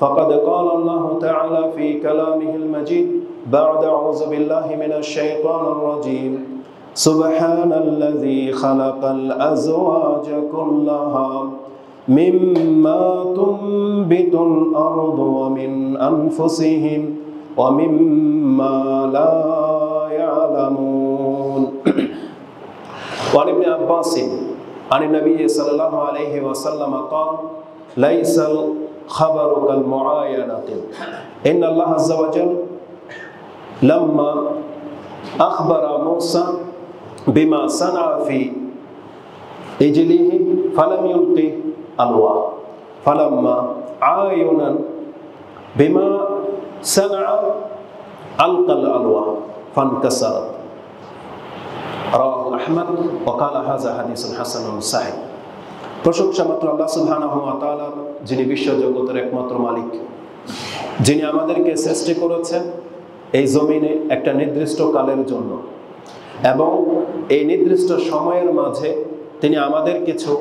فقد قال الله تعالى في كلامه المجيد بعد أعوذ بالله من الشيطان الرجيم سبحان الذي خلق الأزواج كلها مما تنبت الأرض ومن أنفسهم ومما لا يعلمون. وعن ابن عباس عن النبي صلى الله عليه وسلم قال ليس الخبر كالمعاينة إن الله عز وجل لما أخبر موسى بما صنع في إجله فلم يلقي ألواح فلما عاينا بما صنع ألقى الألواح فانكسرت. رواه أحمد وقال هذا حديث حسن صحيح. প্রশংসা মাত্র আল্লাহ সুবহানাহু ওয়া তাআলার, যিনি বিশ্বজগতের একমাত্র মালিক, যিনি আমাদেরকে সৃষ্টি করেছেন এই জমিনে একটা নির্দিষ্ট কালের জন্য, এবং এই নির্দিষ্ট সময়ের মাঝে তিনি আমাদের কিছু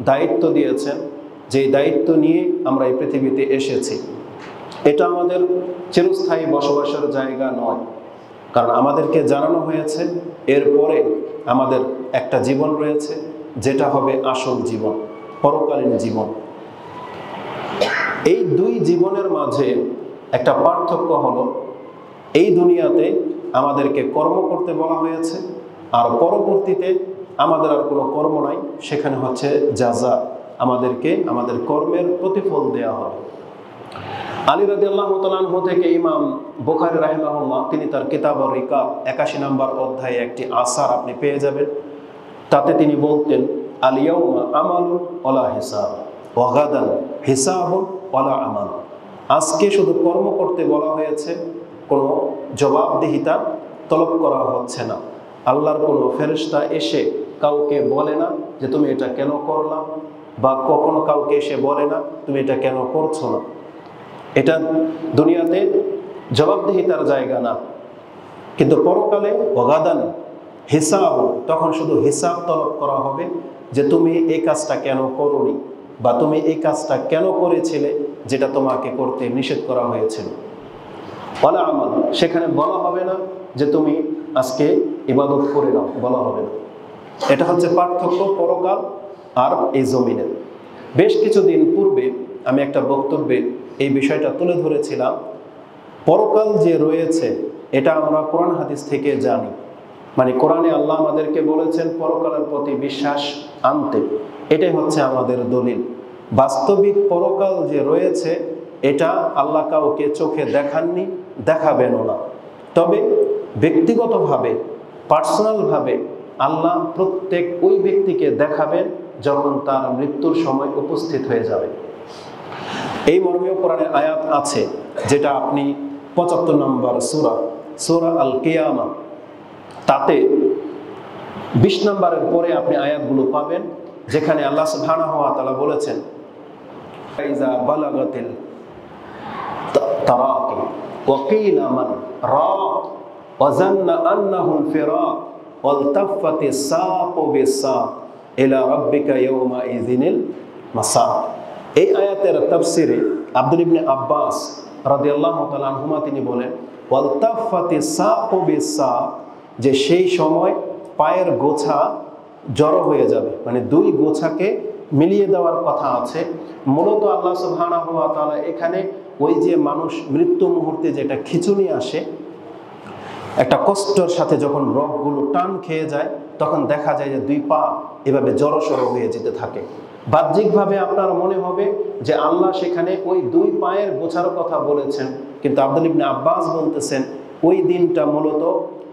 দায়িত্ব দিয়েছেন, যেই দায়িত্ব নিয়ে আমরা এই পৃথিবীতে এসেছি। এটা আমাদের চিরস্থায়ী বসবাসের জায়গা নয়, কারণ আমাদেরকে জানানো হয়েছে এরপরে আমাদের একটা জীবন রয়েছে, যেটা হবে আসল জীবন, পরকালীন জীবন। এই দুই জীবনের মাঝে একটা পার্থক্য হলো, এই দুনিয়াতে আমাদেরকে কর্ম করতে বলা হয়েছে, আর পরবর্তীতে আমাদের আর কোনো কর্ম নাই, সেখানে হচ্ছে জাযা, আমাদেরকে আমাদের কর্মের প্রতিফল দেওয়া হবে। আলী রাদিয়াল্লাহু তাআলা আনহু থেকে ইমাম বুখারী রাহিমাহুল্লাহ, তিনি তার কিতাব আর-রিকাব 81 নম্বর অধ্যায়ে একটি আসার আপনি পেয়ে যাবেন। তাতে তিনি বলতেন আল ইয়াউমা আমালুন ওয়ালা হিসাব ওয়া গাদান হিসাবুন ওয়ালা আমাল। আজকে শুধু কর্ম করতে বলা হয়েছে, কোনো জবাবদিহিতা তলব করা হচ্ছে না। আল্লাহর কোনো ফেরেশতা এসে কাউকে বলে না যে তুমি এটা কেন করলা, বা কখনো কাউকে এসে বলে না তুমি এটা কেন করছো না। এটা দুনিয়াতে জবাবদিহিতার জায়গা না, কিন্তু পরকালে ওয়াগাদান হিসাব, তখন শুধু হিসাব তলব করা হবে যে তুমি এই কাজটা কেন করোনি, বা তুমি এই কাজটা কেন করেছিলে যেটা তোমাকে করতে নিষেধ করা হয়েছিল। ওয়ালা আমাল, সেখানে বলা হবে না যে তুমি আজকে ইবাদত করে নাও, বলা হবে না। এটা হচ্ছে পার্থক্য পরকাল আর এই জমিনের। বেশ কিছুদিন পূর্বে আমি একটা বক্তব্যে এই বিষয়টা তুলে ধরেছিলাম। পরকাল যে রয়েছে এটা আমরা কোরআন হাদিস থেকে জানি, মানে কোরআনে আল্লাহ আমাদেরকে বলেছেন পরকালের প্রতি বিশ্বাস আনতে, এটাই হচ্ছে আমাদের দলিল। বাস্তবিক পরকাল যে রয়েছে এটা আল্লাহ কাউকে চোখে দেখাননি, দেখাবেনও না। তবে ব্যক্তিগতভাবে, পার্সোনালভাবে আল্লাহ প্রত্যেক ওই ব্যক্তিকে দেখাবেন যখন তার মৃত্যুর সময় উপস্থিত হয়ে যাবে। এই মর্মেও কোরআনের আয়াত আছে, যেটা আপনি 75 নম্বর সূরা আল কিয়ামা, তাতে 20 নম্বরের পরে আপনি আয়াতগুলো পাবেন, যেখানে আল্লাহ সুবহানাহু ওয়া তাআলা বলেছেন ইযা বালাগাতিল তারাকি ওয়া কিলা মান রাক ওয়া যান্না আন্নাহু ফিরাক ওয়ালতাফাতিস সাকু বিস-সাক ইলা রাব্বিকা ইয়াওমা ইযিনিল মাসাক। এই আয়াতের তাফসিরে আব্দুল ইবনে আব্বাস রাদিয়াল্লাহু তাআলা আনহুমা তিনি বলেন ওয়ালতাফাতিস সাকু বিস-সাক, যে সেই সময় পায়ের গোছা জড়ো হয়ে যাবে, মানে দুই গোছাকে মিলিয়ে দেওয়ার কথা আছে। মূলত আল্লাহ সুবহানাহু ওয়া তাআলা এখানে ওই যে মানুষ মৃত্যু মুহূর্তে যেটা খিঁচুনি আসে, একটা কষ্টের সাথে যখন রগগুলো টান খেয়ে যায়, তখন দেখা যায় যে দুই পা এভাবে জড়সড় হয়ে যেতে থাকে। বাহ্যিকভাবে আপনার মনে হবে যে আল্লাহ সেখানে ওই দুই পায়ের গোছার কথা বলেছেন, কিন্তু আব্দুল ইবনে আব্বাস বলতেছেন ওই দিনটা মূলত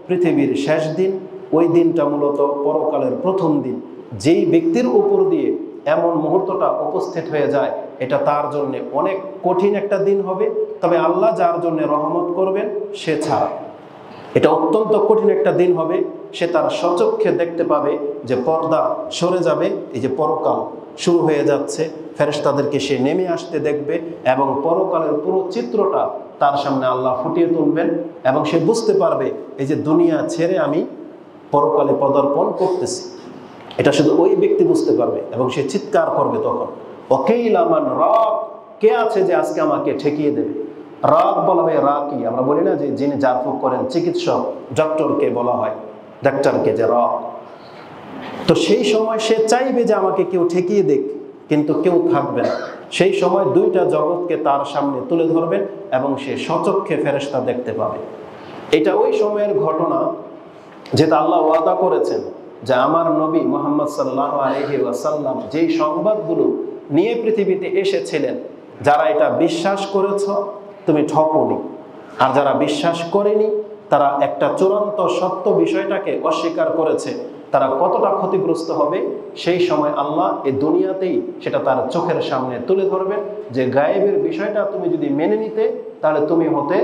পৃথিবীর শেষ দিন, ওই দিনটা মূলত পরকালের প্রথম দিন। যেই ব্যক্তির উপর দিয়ে এমন মুহূর্তটা উপস্থিত হয়ে যায়, এটা তার জন্য অনেক কঠিন একটা দিন হবে। তবে আল্লাহ যার জন্য রহমত করবেন সে ছাড়া এটা অত্যন্ত কঠিন একটা দিন হবে। সে তার স্বচক্ষে দেখতে পাবে যে পর্দা সরে যাবে, এই যে পরকাল শুরু হয়ে যাচ্ছে, ফেরেশতাদেরকে সে নেমে আসতে দেখবে, এবং পরকালের পুরো চিত্রটা তার সামনে আল্লাহ ফুটিয়ে তুলবেন, এবং সে বুঝতে পারবে এই যে দুনিয়া ছেড়ে আমি পরকালে পদার্পণ করতেছি। এটা শুধু ওই ব্যক্তি বুঝতে পারবে, এবং সে চিৎকার করবে তখন ওয়াকিলা মান রাক, কে আছে যে আজকে আমাকে ঠেকিয়ে দেবে? রাগ বলা হয়, রা কি আমরা বলি না যে যিনি জারফুক করেন, চিকিৎসক, ডক্টরকে বলা হয়, ডাক্তারকে যে রা। তো সেই সময় সে চাইবে যে আমাকে কেউ ঠেকিয়ে দেখ, কিন্তু কেউ থাকবে না। সেই সময় দুইটা জগৎকে তার সামনে তুলে ধরবেন এবং সে সচক্ষে ফেরেশতা দেখতে পাবে। এটা ওই সময়ের ঘটনা যেটা আল্লাহ ওয়াদা করেছেন যে আমার নবী মুহাম্মদ সাল্লাল্লাহু আলাইহি ওয়াসাল্লাম যেই সংবাদগুলো নিয়ে পৃথিবীতে এসেছিলেন, যারা এটা বিশ্বাস করেছ তুমি ঠকনি, আর যারা বিশ্বাস করেনি তারা একটা চূড়ান্ত সত্য বিষয়টাকে অস্বীকার করেছে, তারা কতটা ক্ষতিগ্রস্ত হবে সেই সময় আল্লাহ এই দুনিয়াতেই সেটা তার চোখের সামনে তুলে ধরবেন যে গায়েবের বিষয়টা তুমি যদি মেনে নিতে তাহলে তুমি হতে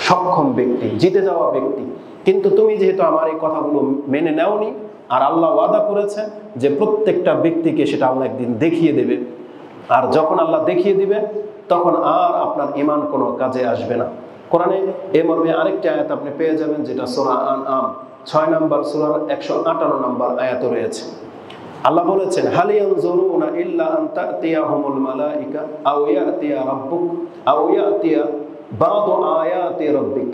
সক্ষম ব্যক্তি, জিতে যাওয়া ব্যক্তি। কিন্তু তুমি যেহেতু আমার এই কথাগুলো মেনে নেওনি, আর আল্লাহ ওয়াদা করেছেন যে প্রত্যেকটা ব্যক্তিকে সেটা আল্লাহ একদিন দেখিয়ে দেবে, আর যখন আল্লাহ দেখিয়ে দিবে তখন আর আপনার ঈমান কোনো কাজে আসবে না। কোরআনে এই মর্মে আরেকটি আয়াত আপনি পেয়ে যাবেন, যেটা সূরা আনআম 6 নম্বর সূরার 158 নম্বর আয়াতে রয়েছে। আল্লাহ বলেছেন, হাল ইয়ানজুরুনা ইল্লা আন তা'তিয়াহুমুল মালাইকা আও ইয়াতিয়া রাব্বুক আও ইয়াতিয়া বা'দু আয়াতি রাব্বিক।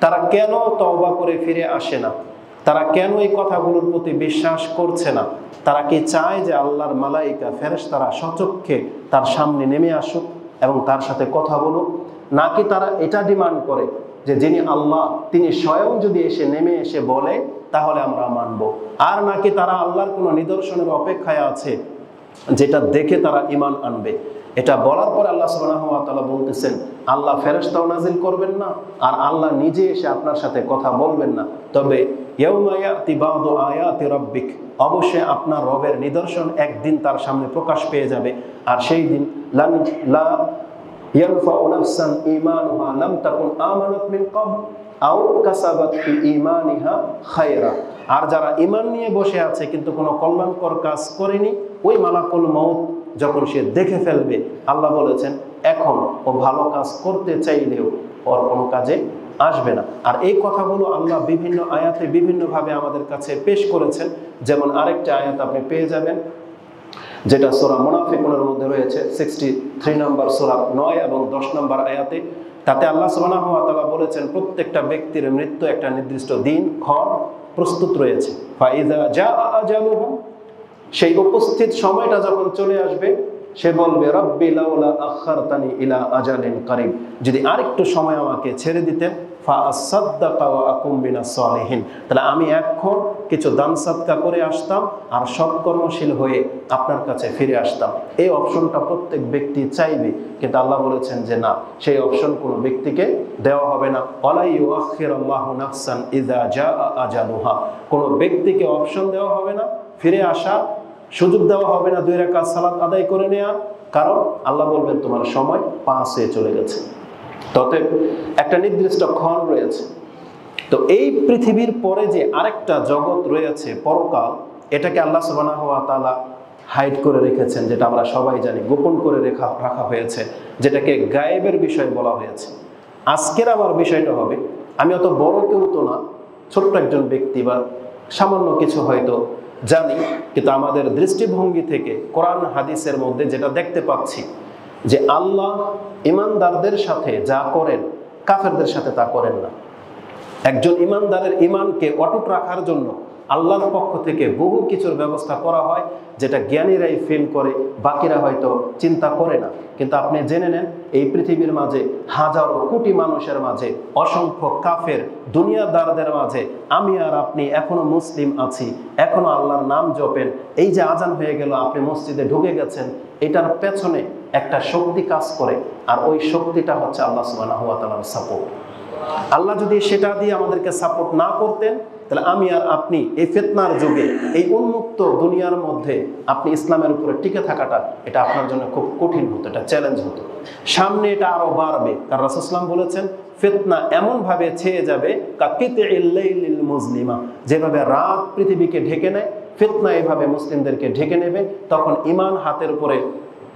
তারা কেন তওবা করে ফিরে আসে না? তারা কেন এই কথাগুলোর প্রতি বিশ্বাস করছে না? তারা কি চায় যে আল্লাহর মালাইকা ফেরেশতারা সচক্ষে তার সামনে নেমে আসুক এবং তার সাথে কথা বলুক? নাকি তারা এটা ডিমান্ড করে যে যিনি আল্লাহ তিনি স্বয়ং যদি নেমে এসে বলে তাহলে আমরা মানব? আর নাকি তারা আল্লাহর কোনো নিদর্শনের অপেক্ষায় আছে যেটা দেখে তারা ঈমান আনবে? এটা বলার পর আল্লাহ সুবহানাহু ওয়া তাআলা বলতেছেন, আল্লাহ ফেরেশতাও নাজিল করবেন না আর আল্লাহ নিজে এসে আপনার সাথে কথা বলবেন না, তবে ইয়াউমা ইয়াতি বা'দু আয়াতি রাব্বিক, অবশ্যই আপনার রবের নিদর্শন একদিন তার সামনে প্রকাশ পেয়ে যাবে। আর সেই দিন লা ইয়ানফাউ নাফসান ঈমানুহা লাম তাকুন আমানাত মিন ক্বাবল আও কাসাবাত ফি ঈমানিহা খায়রা। আর যারা ঈমান নিয়ে বসে আছে কিন্তু কোনো কল্যাণকর কাজ করেনি, ওই মালাকুল মউত যখন সে দেখে ফেলবে, আল্লাহ বলেছেন এখন ও ভালো কাজ করতে চাইলেও ওর কোনো কাজে আসবে না। আর এই কথাগুলো আল্লাহ বিভিন্ন আয়াতে বিভিন্নভাবে আমাদের কাছে পেশ করেছেন। যেমন আরেকটা আয়াত আপনি পেয়ে যাবেন, যেটা সূরা মুনাফিকুনের মধ্যে রয়েছে, 63 নম্বর সূরা 9 এবং 10 নম্বর আয়াতে। তাতে আল্লাহ সুবহানাহু ওয়া তাআলা বলেছেন প্রত্যেকটা ব্যক্তির মৃত্যু একটা নির্দিষ্ট দিন ক্ষণ প্রস্তুত রয়েছে। ফাইযা জাআ আজালুহুম, সেই উপস্থিত সময়টা যখন চলে আসবে সে বলবে রব্বি লাউলা আখারতানি ইলা আজালিন কারীব, যদি আরেকটু সময় আমাকে ছেড়ে দিতেন, ফাআসাদদাকা ওয়া আকুম মিনাস সালিহিন, তাহলে আমি এখন কিছু দান সাদকা করে আসতাম আর সৎকর্মশীল হয়ে আপনার কাছে ফিরে আসতাম। এই অপশনটা প্রত্যেক ব্যক্তি চাইবে, কিন্তু আল্লাহ বলেছেন যে না, সেই অপশন কোনো ব্যক্তিকে দেওয়া হবে না। ওয়ালা ইউআখিরুল্লাহু নাফসান ইযা জাআ আজালুহা, কোনো ব্যক্তিকে অপশন দেওয়া হবে না, ফিরে আসা সুযোগ দেওয়া হবে না 2 রাকাত সালাত আদায় করে নেওয়া, কারণ আল্লাহ বলবেন তোমার সময় পাস হয়ে চলে গেছে। তবে একটা নির্দিষ্ট ক্ষণ রয়েছে। তো এই পৃথিবীর পরে যে আরেকটা জগৎ রয়েছে পরকাল, এটাকে আল্লাহ সুবহানাহু ওয়া তাআলা হাইড করে রেখেছেন, যেটা আমরা সবাই জানি, গোপন করে রাখা হয়েছে, যেটাকে গায়েবের বিষয় বলা হয়েছে। আজকের আমার বিষয়টা হবে, আমি অত বড় কেউ তো না, ছোট্ট একজন ব্যক্তি বা সামান্য কিছু হয়তো জানি, কিন্তু আমাদের দৃষ্টিভঙ্গি থেকে কোরআন হাদিসের মধ্যে যেটা দেখতে পাচ্ছি যে আল্লাহ ঈমানদারদের সাথে যা করেন কাফেরদের সাথে তা করেন না। একজন ঈমানদারের ঈমানকে অটুট রাখার জন্য আল্লাহর পক্ষ থেকে বহু কিছুর ব্যবস্থা করা হয়, যেটা জ্ঞানীরাই ফিল করে, বাকিরা হয়তো চিন্তা করে না। কিন্তু আপনি জেনে নেন, এই পৃথিবীর মাঝে হাজারো কোটি মানুষের মাঝে, অসংখ্য কাফের দুনিয়াদারদের মাঝে আমি আর আপনি এখনো মুসলিম আছি, এখনো আল্লাহর নাম জপেন। এই যে আজান হয়ে গেল, আপনি মসজিদে ঢুকে গেছেন, এটার পেছনে একটা শক্তি কাজ করে, আর ওই শক্তিটা হচ্ছে আল্লাহ সুবহানাহু ওয়া তাআলার সাপোর্ট। আল্লাহ যদি সেটা দিয়ে আমাদেরকে সাপোর্ট না করতেন, তাহলে আমি আর আপনি এই ফিতনার যুগে, এই উন্মুক্ত দুনিয়ার মধ্যে আপনি ইসলামের উপরে টিকে থাকাটা এটা আপনার জন্য খুব কঠিন হতো, এটা চ্যালেঞ্জ হতো। সামনে এটা আরো বাড়বে, কারণ রাসূল সাল্লাল্লাহু আলাইহি ওয়াসাল্লাম বলেছেন ফিতনা এমন ভাবে ছেয়ে যাবে কাকিতিল লাইলিল মুজলিমা, যেভাবে রাত পৃথিবীকে ঢেকে নেয়, ফিতনা এভাবে মুসলিমদেরকে ঢেকে নেবে। তখন ঈমান হাতের উপরে,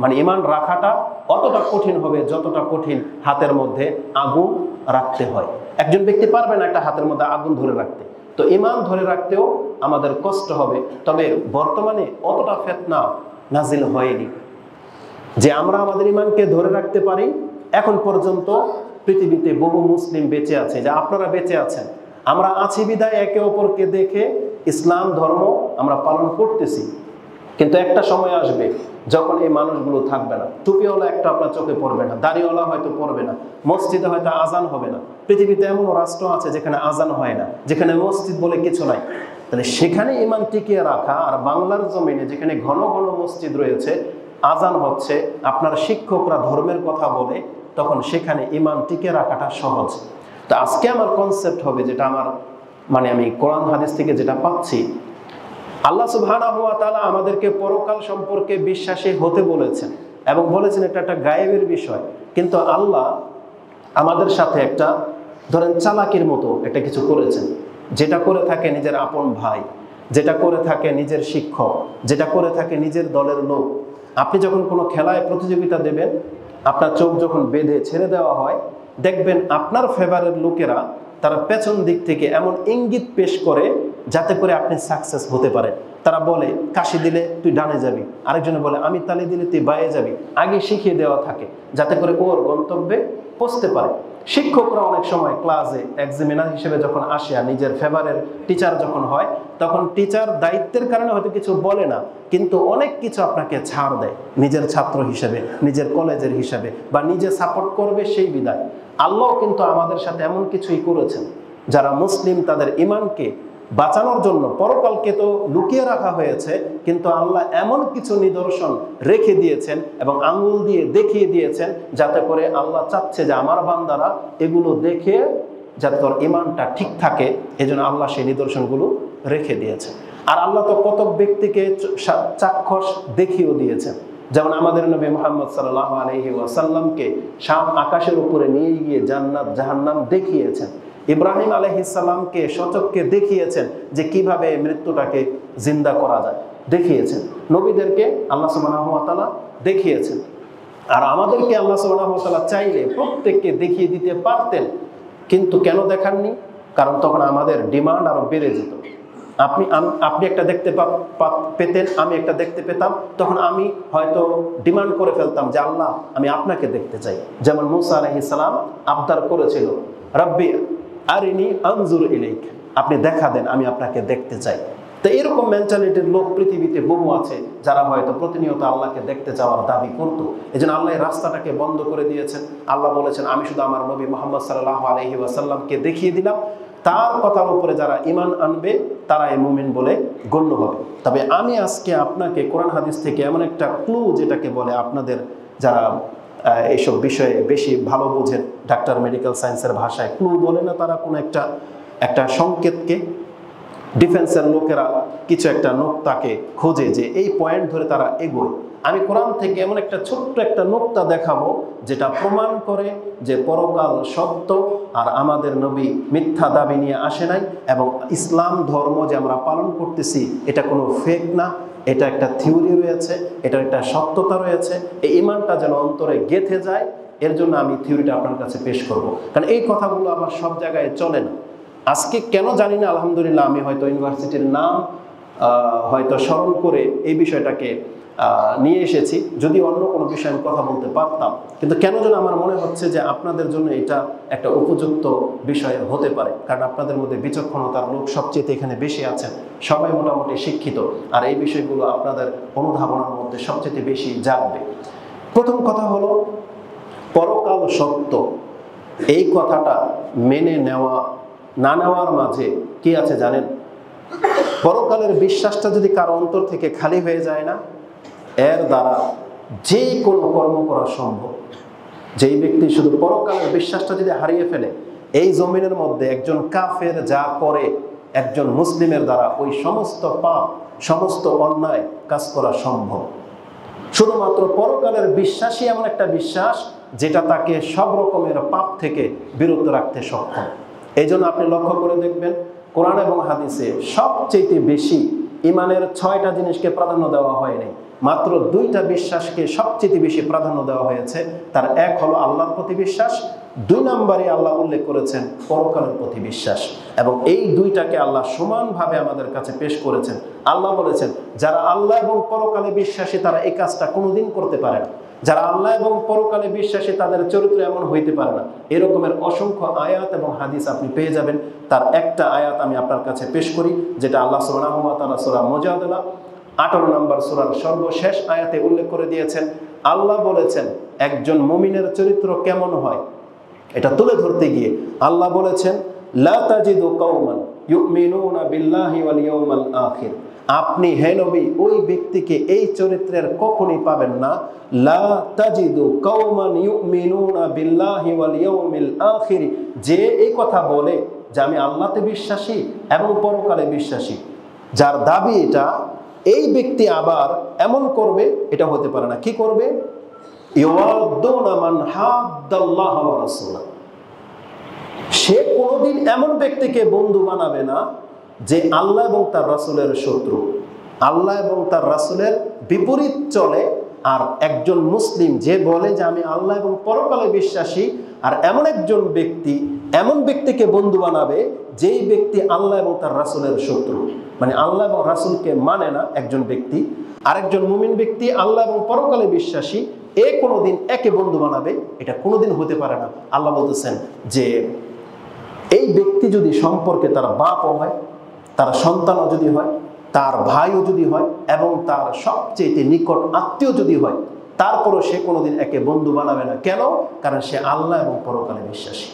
মানে ঈমান রাখাটা অতটা কঠিন হবে যতটা কঠিন হাতের মধ্যে আগুন রাখতে হয়। একজন ব্যক্তি পারবে না একটা হাতের মধ্যে আগুন ধরে রাখতে, তো ঈমান ধরে রাখতেও আমাদের কষ্ট হবে। তবে বর্তমানে অতটা ফিতনা নাজিল হয়নি। যে আমরা আমাদের ইমানকে ধরে রাখতে পারি। এখন পর্যন্ত পৃথিবীতে বহু মুসলিম বেঁচে আছে, যে আপনারা বেঁচে আছেন, আমরা আছি বিদায় একে অপরকে দেখে ইসলাম ধর্ম আমরা পালন করতেছি। কিন্তু একটা সময় আসবে যখন এই মানুষগুলো থাকবে না। টুপিওয়ালা একটা আপনার চোখে পড়বে না, দাড়িওয়ালা হয়তো পড়বে না, মসজিদে হয়তো আজান হবে না। পৃথিবীতে এমন রাষ্ট্র আছে যেখানে আজান হয় না, যেখানে মসজিদ বলে কিছু নাই। তাহলে সেখানে ইমান টিকিয়ে রাখা, আর বাংলার জমিনে যেখানে ঘন ঘন মসজিদ রয়েছে, আজান হচ্ছে, আপনার শিক্ষকরা ধর্মের কথা বলে, তখন সেখানে ইমান টিকিয়ে রাখাটা সহজ। তো আজকে আমার কনসেপ্ট হবে, যেটা আমার আমি কোরআন হাদিস থেকে যেটা পাচ্ছি, আল্লাহ সুবহানাহু ওয়া তাআলা আমাদেরকে পরকাল সম্পর্কে বিশ্বাসী হতে বলেছেন এবং বলেছেন এটা একটা গায়েবের বিষয়। কিন্তু আল্লাহ আমাদের সাথে একটা ধরেন চালাকির মতো একটা কিছু করেছেন, যেটা করে থাকে নিজের আপন ভাই, যেটা করে থাকে নিজের শিক্ষক, যেটা করে থাকে নিজের দলের লোক। আপনি যখন কোনো খেলায় প্রতিযোগিতা দেবেন, আপনার চোখ যখন বেঁধে ছেড়ে দেওয়া হয়, দেখবেন আপনার ফেভারের লোকেরা তারা পেছন দিক থেকে এমন ইঙ্গিত পেশ করে যাতে করে আপনি সাকসেস হতে পারেন। তারা বলে কাশি দিলে তুই ডানে যাবি, আরেকজনে বলে আমি তালি দিলে তুই বায়ে যাবি, আগে শিখিয়ে দেওয়া থাকে যাতে করে ওর গন্তব্যে পৌঁছতে পারে। শিক্ষকরা অনেক সময় ক্লাসে এক্সামিনার হিসেবে যখন আসে আর নিজের ফেভারের টিচার যখন হয়, তখন টিচার দায়িত্বের কারণে হয়তো কিছু বলে না, কিন্তু অনেক কিছু আপনাকে ছাড় দেয় নিজের ছাত্র হিসেবে, নিজের কলেজের হিসেবে, বা নিজে সাপোর্ট করবে সেই বিদায়। আল্লাহ কিন্তু আমাদের সাথে এমন কিছুই করেছেন, যারা মুসলিম তাদের ইমানকে বাঁচানোর জন্য, পরকালকে তো লুকিয়ে রাখা হয়েছে, কিন্তু আল্লাহ এমন কিছু নিদর্শন রেখে দিয়েছেন এবং আঙ্গুল দিয়ে দেখিয়ে দিয়েছেন, যাতে করে আল্লাহ চাচ্ছে যে আমার বান্দারা এগুলো দেখে যাতে তোর ইমানটা ঠিক থাকে, এজন্য আল্লাহ সেই নিদর্শনগুলো রেখে দিয়েছেন। আর আল্লাহ তো কত ব্যক্তিকে চাক্ষুষ দেখিয়েও দিয়েছেন, যেমন আমাদের নবী মুহাম্মদ সাল্লাল্লাহু আলাইহি ওয়াসাল্লামকে সাত আকাশের উপরে নিয়ে গিয়ে জান্নাত জাহান্নাম দেখিয়েছেন। ইব্রাহিম আলাইহিস সালামকে সচক্ষে দেখিয়েছেন যে কিভাবে মৃত্যুটাকে জিন্দা করা যায়, দেখিয়েছেন। নবীদেরকে আল্লাহ সুবহানাহু ওয়া তাআলা দেখিয়েছেন। আর আমাদেরকে আল্লাহ সুবহানাহু ওয়া তাআলা চাইলে প্রত্যেককে দেখিয়ে দিতে পারতেন, কিন্তু কেন দেখাননি? কারণ তখন আমাদের ডিমান্ড আরো বেড়ে যেত। আপনি একটা দেখতে পেতেন, আমি একটা দেখতে পেতাম, তখন আমি হয়তো ডিমান্ড করে ফেলতাম যে আল্লাহ আমি আপনাকে দেখতে চাই। যেমন মুসা আলাইহিস সালাম আবদার করেছিল, রাব্বি আরিনি আনজুর ইলাইক, আপনি দেখা দেন আমি আপনাকে দেখতে চাই। তো এরকম মেন্টালিটির লোক পৃথিবীতে বহু আছে, যারা হয়তো প্রতিনিয়ত আল্লাহকে দেখতে চাওয়ার দাবি করতো। এই জন্য আল্লাহ রাস্তাটাকে বন্ধ করে দিয়েছেন। আল্লাহ বলেছেন আমি শুধু আমার নবী মুহাম্মদ সাল্লাল্লাহু আলাইহি ওয়াসাল্লামকে দেখিয়ে দিলাম, তার কথার উপরে যারা ঈমান আনবে তারাই মুমিন বলে গণ্য হবে। তবে আমি আজকে আপনাকে কোরআন হাদিস থেকে এমন একটা ক্লু, যেটাকে বলে আপনাদের যারা এইসব বিষয়ে বেশি ভালো বোঝেন, ডাক্তার মেডিকেল সায়েন্সের ভাষায় ক্লু বলে না, তারা কোনো একটা সংকেতকে, ডিফেন্সের লোকেরা কিছু একটা নোক্তাকে খোঁজে যে এই পয়েন্ট ধরে তারা এগোয়। আমি কোরআন থেকে এমন একটা ছোট্ট একটা নোক্তা দেখাবো যেটা প্রমাণ করে যে পরকাল সত্য, আর আমাদের নবী মিথ্যা দাবি নিয়ে আসে নাই, এবং ইসলাম ধর্ম যে আমরা পালন করতেছি এটা কোনো ফেক না, এটা একটা থিওরি রয়েছে, এটার একটা সত্যতা রয়েছে। এই ইমানটা যেন অন্তরে গেঁথে যায়, এর জন্য আমি থিওরিটা আপনার কাছে পেশ করব। কারণ এই কথাগুলো আমার সব জায়গায় চলে না। আজকে কেন জানি না, আলহামদুলিল্লাহ আমি হয়তো ইউনিভার্সিটির নাম হয়তো স্মরণ করে এই বিষয়টাকে নিয়ে এসেছি, যদি অন্য কোনো বিষয়ে আমি কথা বলতে পারতাম, কিন্তু কেন যেন আমার মনে হচ্ছে যে আপনাদের জন্য এটা একটা উপযুক্ত বিষয় হতে পারে। কারণ আপনাদের মধ্যে বিচক্ষণতার লোক সবচেয়ে এখানে বেশি আছেন, সবাই মোটামুটি শিক্ষিত, আর এই বিষয়গুলো আপনাদের অনুধাবনার মধ্যে সবচেয়ে বেশি জাগবে। প্রথম কথা হলো পরকাল সত্য, এই কথাটা মেনে নেওয়া না নেওয়ার মাঝে কি আছে জানেন? পরকালের বিশ্বাসটা যদি কারো অন্তর থেকে খালি হয়ে যায় না, এর দ্বারা যে কোনো কর্ম করা সম্ভব। যেই ব্যক্তি শুধু পরকালের বিশ্বাসটা যদি হারিয়ে ফেলে, এই জমিনের মধ্যে একজন কাফের যা করে একজন মুসলিমের দ্বারা ওই সমস্ত পাপ, সমস্ত অন্যায় কাজ করা সম্ভব। শুধুমাত্র পরকালের বিশ্বাসই এমন একটা বিশ্বাস যেটা তাকে সব রকমের পাপ থেকে বিরত রাখতে সক্ষম। এই জন্য আপনি লক্ষ্য করে দেখবেন কোরআন এবং হাদিসে সবচেয়ে বেশি ইমানের 6টা জিনিসকে প্রাধান্য দেওয়া হয়নি, মাত্র 2টা বিশ্বাসকে সবচেয়ে বেশি প্রাধান্য দেওয়া হয়েছে। তার এক হলো আল্লাহর প্রতি বিশ্বাস, 2 নম্বরে আল্লাহ উল্লেখ করেছেন পরকালের প্রতি বিশ্বাস, এবং এই 2টাকে আল্লাহ সমানভাবে আমাদের কাছে পেশ করেছেন। আল্লাহ বলেছেন যারা আল্লাহ এবং পরকালে বিশ্বাসী তারা এই কাজটা কোনোদিন করতে পারে না। যারা আল্লাহ এবং পরকালে বিশ্বাসী তাদের চরিত্র এমন হইতে পারে না। এরকমের অসংখ্য আয়াত এবং হাদিস আপনি পেয়ে যাবেন। তার একটা আয়াত আমি আপনার কাছে পেশ করি, যেটা আল্লাহ সুবহানাহু ওয়া তাআলা সূরা মুজাদালা 18 নম্বর সূরার সর্বশেষ আয়াতে উল্লেখ করে দিয়েছেন। আল্লাহ বলেছেন একজন মুমিনের চরিত্র কেমন হয়, এটা তুলে ধরতে গিয়ে আল্লাহ বলেছেন, লা তাজিদু কওমান ইউমিনুনা বিল্লাহি ওয়াল ইয়াউমিল আখির। আপনি হে নবী ওই ব্যক্তিকে এই চরিত্রের কখনোই পাবেন না, লা তাজিদু কওমান ইউমিনুনা বিল্লাহি ওয়াল ইয়াউমিল আখির, যে এই কথা বলে যে আমি আল্লাহতে বিশ্বাসী এবং পরকালে বিশ্বাসী, যার দাবি এটা, এই ব্যক্তি আবার এমন করবে, এটা হতে পারে না। কি করবে? ইউআদ্দুনা মান হাদ্দাল্লাহ ওয়া রাসূলা। সে কোনোদিন এমন ব্যক্তিকে বন্ধু বানাবে না যে আল্লাহ এবং তার রাসূলের শত্রু, আল্লাহ এবং তার রাসূলের বিপরীত চলে। আর একজন মুসলিম যে বলে যে আমি আল্লাহ এবং পরকালে বিশ্বাসী, আর এমন একজন ব্যক্তি এমন ব্যক্তিকে বন্ধু বানাবে যেই ব্যক্তি আল্লাহ এবং তার রাসূলের শত্রু, মানে আল্লাহ এবং রাসূলকে মানে না একজন ব্যক্তি। আরেকজন মুমিন ব্যক্তি আল্লাহ এবং পরকালে বিশ্বাসী, এ কোনোদিন একে বন্ধু বানাবে, এটা কোনোদিন হতে পারে না। আল্লাহ বলতেছেন যে এই ব্যক্তি যদি সম্পর্কে তার বাপও হয়, তার সন্তানও যদি হয়, তার ভাইও যদি হয় এবং তার সবচেয়ে নিকট আত্মীয় যদি হয়, তারপরও সে কোনোদিন একে বন্ধু বানাবে না। কেন? কারণ সে আল্লাহ এবং পরকালে বিশ্বাসী।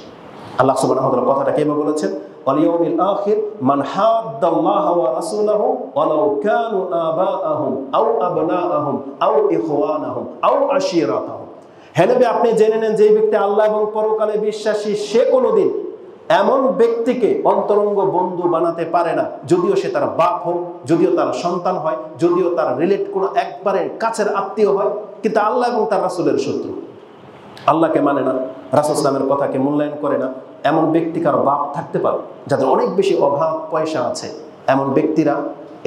আল্লাহ সুবহানাহু ওয়া তাআলা কথাটা কিভাবে বলেছেন? ওয়াল ইয়াউমিল আখির মান হাদ্দাল্লাহ ওয়া রাসূলাহু ওয়ালাউ কানু আবাআহুম আও আবনাআহুম আও ইখওয়ানাহুম আও আশিরাতাহুম। হে নবী আপনি জেনে নেন যে ব্যক্তি আল্লাহ এবং পরকালে বিশ্বাসী সে কোনোদিন এমন ব্যক্তিকে অন্তরঙ্গ বন্ধু বানাতে পারে না, যদিও সে তার বাপ হোক, যদিও তার সন্তান হয়, যদিও তার রিলেট কোনো একবারে কাছের আত্মীয় হয়, কিন্তু আল্লাহ এবং তার রাসূলের শত্রু, আল্লাহকে মানে না, রাসূল ইসলামের কথাকে মূল্যায়ন করে না, এমন ব্যক্তি কারো বাপ থাকতে পারে, যাদের অনেক বেশি অভাব পয়সা আছে, এমন ব্যক্তিরা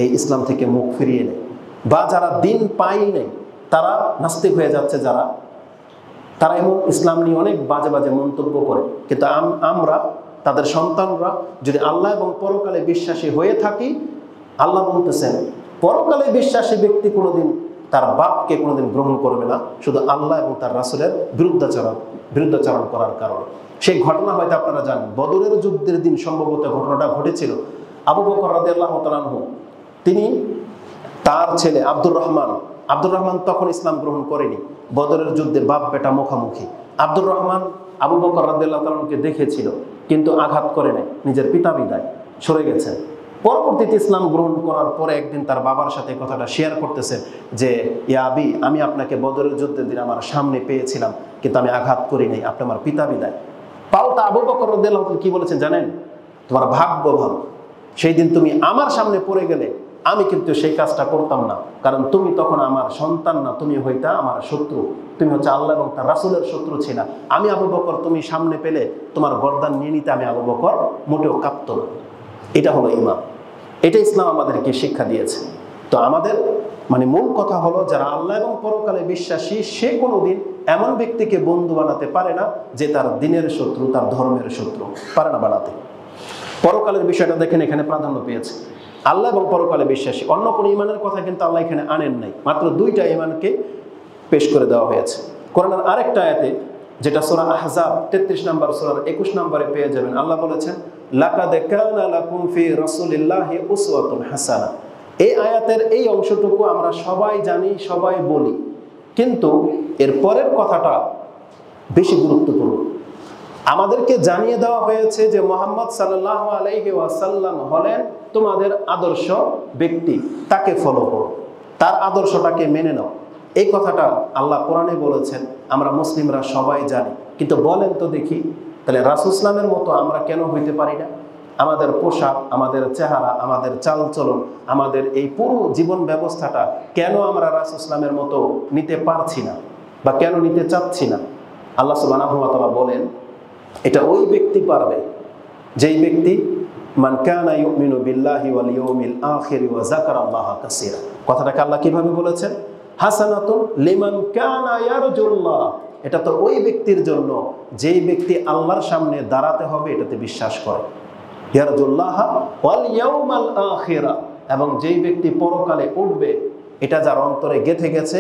এই ইসলাম থেকে মুখ ফিরিয়ে নেয়। বা যারা দিন পাই নেই, তারা নাস্তিক হয়ে যাচ্ছে, তারা এমন ইসলাম নিয়ে অনেক বাজে বাজে মন্তব্য করে, কিন্তু আমরা তাদের সন্তানরা যদি আল্লাহ এবং পরকালে বিশ্বাসী হয়ে থাকি, আল্লাহ বলতেছেন পরকালে বিশ্বাসী ব্যক্তি কোনোদিন তার বাপকে কোনোদিন গ্রহণ করবে না, শুধু আল্লাহ এবং তার রাসূলের বিরুদ্ধাচরণ করার কারণে। সেই ঘটনা হয়তো আপনারা জানেন, বদরের যুদ্ধের দিন সম্ভবত ঘটনাটা ঘটেছিল। আবু বকর রাদিয়াল্লাহু তাআলা আনহু, তিনি তার ছেলে আব্দুর রহমান তখন ইসলাম গ্রহণ করেনি। বদরের যুদ্ধে বাপ বেটা মুখামুখি। আব্দুর রহমান আবু বকর রাদিয়াল্লাহু তাআলা আনহুকে দেখেছিল, কিন্তু আঘাত করে নাই, নিজের পিতা বিদায় সরে গেছেন। পরবর্তীতে ইসলাম গ্রহণ করার পরে একদিন তার বাবার সাথে কথাটা শেয়ার করতেছেন যে ইয়া আবি, আমি আপনাকে বদরের যুদ্ধের দিন আমার সামনে পেয়েছিলাম, কিন্তু আমি আঘাত করি নাই, আপনি আমার পিতা বিদায়। পাল্টা আবু বকর রাদিয়াল্লাহু তাআলা কি বলেছেন জানেন? তোমার ভাগ্য ভালো, সেই দিন তুমি আমার সামনে পড়ে গেলে আমি কিন্তু সেই কাজটা করতাম না, কারণ তুমি তখন আমার সন্তান না, তুমি হইতা আমার শত্রু, তুমি হচ্ছে আল্লাহ এবং তার রাসূলের শত্রু ছিলা। আমি আবু বকর তুমি সামনে পেলে তোমার গর্দান নিয়ে নিতে আমি আবু বকর মোটেও কাঁপত না। এটা হলো ঈমান, এটা ইসলাম আমাদেরকে শিক্ষা দিয়েছে। তো আমাদের মানে মূল কথা হলো, যারা আল্লাহ এবং পরকালে বিশ্বাসী সে কোনোদিন এমন ব্যক্তিকে বন্ধু বানাতে পারে না যে তার দিনের শত্রু, তার ধর্মের শত্রু, পারে না বানাতে। পরকালের বিষয়টা দেখেন এখানে প্রাধান্য পেয়েছে, আল্লাহ এবং পরকালে বিশ্বাসী। অন্য কোনো ইমানের কথা কিন্তু আল্লাহ এখানে আনেন নাই, মাত্র দুইটা ইমানকে পেশ করে দেওয়া হয়েছে। কোরআনের আরেকটা আয়াতে, যেটা সূরা আহজাব 33 নম্বর সূরার 21 নম্বরে পেয়ে যাবেন, আল্লাহ বলেছেন লাকাদ কানা লাকুম ফি রাসূলিল্লাহি উসওয়াতুন হাসানাহ। এই আয়াতের এই অংশটুকু আমরা সবাই জানি, সবাই বলি, কিন্তু এর পরের কথাটা বেশি গুরুত্বপূর্ণ। আমাদেরকে জানিয়ে দেওয়া হয়েছে যে মুহাম্মদ সাল্লাল্লাহু আলাইহি ওয়াসাল্লাম হলেন তোমাদের আদর্শ ব্যক্তি, তাকে ফলো করো, তার আদর্শটাকে মেনে নাও। এই কথাটা আল্লাহ কোরআনে বলেছেন, আমরা মুসলিমরা সবাই জানি, কিন্তু বলেন তো দেখি, তাহলে রাসূল ইসলামের মতো আমরা কেন হইতে পারি না? আমাদের পোশাক, আমাদের চেহারা, আমাদের চালচলন, আমাদের এই পুরো জীবন ব্যবস্থাটা কেন আমরা রাসূল ইসলামের মতো নিতে পারছি না বা কেন নিতে চাচ্ছি না? আল্লাহ সুবহানাহু ওয়া তাআলা বলেন, এটা ওই ব্যক্তি পারবে যেই ব্যক্তি মান কানা ইউমিনু বিল্লাহি ওয়াল ইয়াউমিল আখির ওয়া যাকারাল্লাহা কাসীরা। কথাটাকে আল্লাহ কিভাবে বলেছেন? হাসানাতুন লিমান কানা ইয়ারজুল্লাহ। এটা তো ওই ব্যক্তির জন্য যেই ব্যক্তি আল্লাহর সামনে দাঁড়াতে হবে এটাতে বিশ্বাস করে, ইয়ারজুল্লাহ ওয়াল ইয়াউমাল আখিরা, এবং যেই ব্যক্তি পরকালে উঠবে এটা যার অন্তরে গেঁথে গেছে,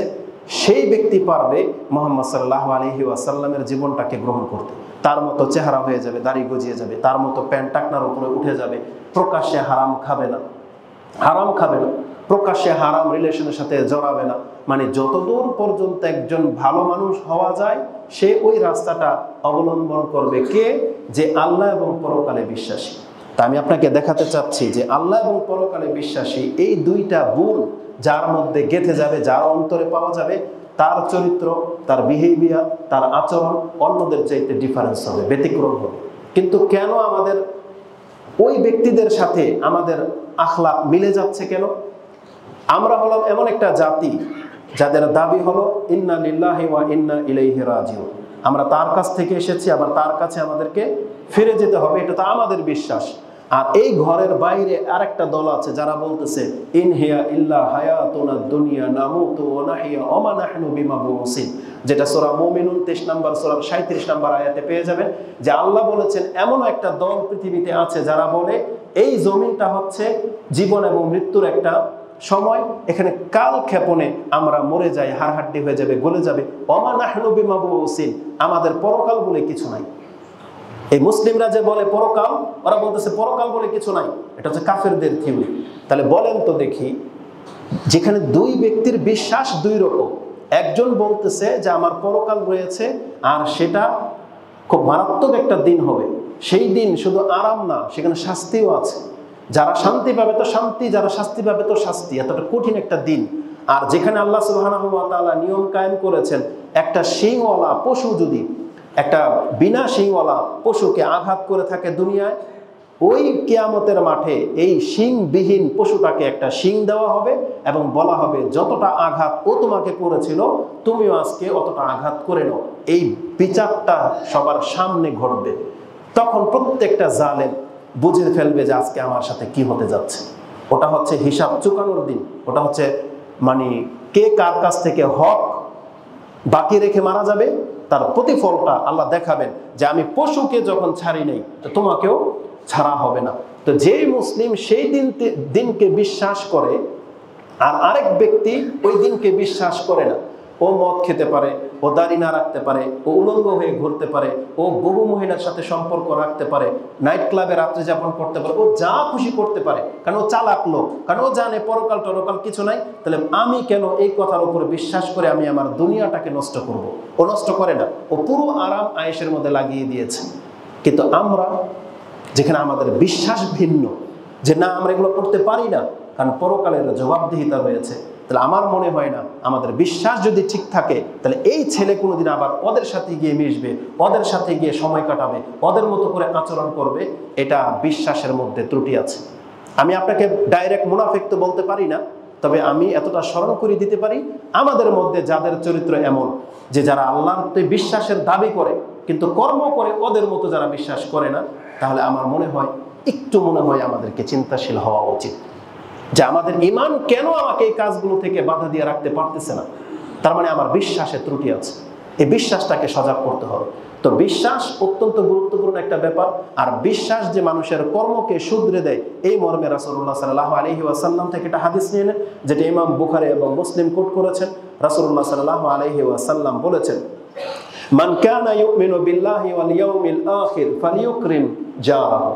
সেই ব্যক্তি পারবে মুহাম্মদ সাল্লাল্লাহু আলাইহি ওয়াসাল্লামের জীবনটাকে গ্রহণ করতে। তার মতো চেহারা হয়ে যাবে, দাড়ি গজিয়ে যাবে, তার মতো প্যান্ট টাকনার উপরে উঠে যাবে, প্রকাশ্যে হারাম খাবে না, প্রকাশ্যে হারাম রিলেশনের সাথে জড়াবে না। মানে যতদূর পর্যন্ত একজন ভালো মানুষ হওয়া যায় সে ওই রাস্তাটা অবলম্বন করবে। কে? যে আল্লাহ এবং পরকালে বিশ্বাসী। তা আমি আপনাকে দেখাতে চাচ্ছি যে আল্লাহ এবং পরকালে বিশ্বাসী এই দুইটা গুণ যার মধ্যে গেঁথে যাবে, যার অন্তরে পাওয়া যাবে, তার চরিত্র, তার বিহেভিয়ার, তার আচরণ অন্যদের চাইতে ডিফারেন্স হবে, ব্যতিক্রম হবে। কিন্তু কেন আমাদের ওই ব্যক্তিদের সাথে আমাদের আখলাক মিলে যাচ্ছে কেন? আমরা হলাম এমন একটা জাতি যাদের দাবি হলো ইন্না লিল্লাহি ওয়া ইন্না ইলাইহি রাজিউন। আমরা তার কাছ থেকে এসেছি, আবার তার কাছে আমাদেরকে ফিরে যেতে হবে, এটা তো আমাদের বিশ্বাস। আর এই ঘরের বাইরে আরেকটা দল আছে যারা বলতেছে ইন হিয়া ইল্লা হায়াতুনা দুনিয়া নামুতু ওয়া নাহইয়া ওয়া মা নাহনু বিমাবউসিন, যেটা সূরা মুমিনুন 23 নম্বর সূরার 37 নম্বর আয়াতে পেয়ে যাবেন। যে আল্লাহ বলেছেন এমন একটা দল পৃথিবীতে আছে যারা বলে এই জমিনটা হচ্ছে জীবন এবং মৃত্যুর একটা সময়, এখানে কাল ক্ষেপণে আমরা মরে যাই, হাড়হাড্ডি হয়ে যাবে, গলে যাবে। ওয়া মা নাহনু বিমাবউসিন, আমাদের পরকাল বলে কিছু নাই। এই মুসলিমরা যে বলে পরকাল, ওরা বলতেছে পরকাল বলে কিছু নাই, এটা হচ্ছে কাফেরদের থিওরি। তাহলে বলেন তো দেখি, যেখানে দুই ব্যক্তির বিশ্বাস দুই রকম, একজন বলতেছে যে আমার পরকাল রয়েছে আর সেটা খুব মারাত্মক একটা দিন হবে, সেই দিন শুধু আরাম না, সেখানে শাস্তিও আছে, যারা শান্তি পাবে তো শান্তি, যারা শাস্তি পাবে তো শাস্তি, এতটা কঠিন একটা দিন। আর যেখানে আল্লাহ সুবহানাহু ওয়া তাআলা নিয়ম কায়েম করেছেন, একটা শিংওয়ালা পশু যদি একটা বিনা শিংওয়ালা পশুকে আঘাত করে থাকে দুনিয়ায়, ওই কিয়ামতের মাঠে এই শিংবিহীন পশুটাকে একটা শিং দেওয়া হবে এবং বলা হবে যতটা আঘাত ও তোমাকে করেছিল তুমিও আজকে অতটা আঘাত করে নাও। এই বিচারটা সবার সামনে ঘটবে। তখন প্রত্যেকটা জালেম বুঝে ফেলবে যে আজকে আমার সাথে কি হতে যাচ্ছে। ওটা হচ্ছে হিসাব চুকানোর দিন, ওটা হচ্ছে মানে কে কার কাছ থেকে হক বাকি রেখে মারা যাবে তার প্রতিফলটা আল্লাহ দেখাবেন, যে আমি পশুকে যখন ছাড়ি নাই তো তোমাকেও ছাড়া হবে না। তো যেই মুসলিম সেই দিনকে বিশ্বাস করে আর আরেক ব্যক্তি ওই দিনকে বিশ্বাস করে না, ও মদ খেতে পারে, ও দাড়ি না রাখতে পারে, ও উলঙ্গ হয়ে ঘুরতে পারে, ও বহু মহিলার সাথে সম্পর্ক রাখতে পারে, নাইট ক্লাবে রাত্রি যাপন করতে পারে, ও যা খুশি করতে পারে, কারণ ও চালাক লোক, কারণ ও জানে পরকাল টরকাল কিছু নাই। তাহলে আমি কেন এই কথার উপরে বিশ্বাস করে আমি আমার দুনিয়াটাকে নষ্ট করব? ও নষ্ট করে না, ও পুরো আরাম আয়েশের মধ্যে লাগিয়ে দিয়েছে। কিন্তু আমরা যেখানে আমাদের বিশ্বাস ভিন্ন, যে না আমরা এগুলো করতে পারি না, কারণ পরকালের জবাবদিহিতা রয়েছে, তাহলে আমার মনে হয় না আমাদের বিশ্বাস যদি ঠিক থাকে তাহলে এই ছেলে কোনোদিন আবার ওদের সাথে গিয়ে মিশবে, ওদের সাথে গিয়ে সময় কাটাবে, ওদের মতো করে আচরণ করবে। এটা বিশ্বাসের মধ্যে ত্রুটি আছে। আমি আপনাকে ডাইরেক্ট মুনাফিক তো বলতে পারি না, তবে আমি এতটা স্মরণ করে দিতে পারি আমাদের মধ্যে যাদের চরিত্র এমন যে যারা আল্লাহর বিশ্বাসের দাবি করে কিন্তু কর্ম করে ওদের মতো যারা বিশ্বাস করে না, তাহলে আমার মনে হয় আমাদেরকে চিন্তাশীল হওয়া উচিত যে আমাদের ঈমান কেন আমাকে এই কাজগুলো থেকে বাধা দিয়ে রাখতে পারতেছে না। তার মানে আমার বিশ্বাসে ত্রুটি আছে, এই বিশ্বাসটাকে সজাগ করতে হবে। তো বিশ্বাস অত্যন্ত গুরুত্বপূর্ণ একটা ব্যাপার। আর বিশ্বাস যে মানুষের কর্মকে শুধরে দেয়, এই মর্মে রাসূলুল্লাহ সাল্লাল্লাহু আলাইহি ওয়াসাল্লাম থেকে একটা হাদিস নিয়ে নেন, যেটা ইমাম বুখারী এবং মুসলিম কোট করেছেন। রাসূলুল্লাহ সাল্লাল্লাহু আলাইহি ওয়াসাল্লাম বলেছেন, মান কানা ইউমিনু বিল্লাহি ওয়াল ইয়াউমিল আখির ফালিয়ুকরিম জারাহু,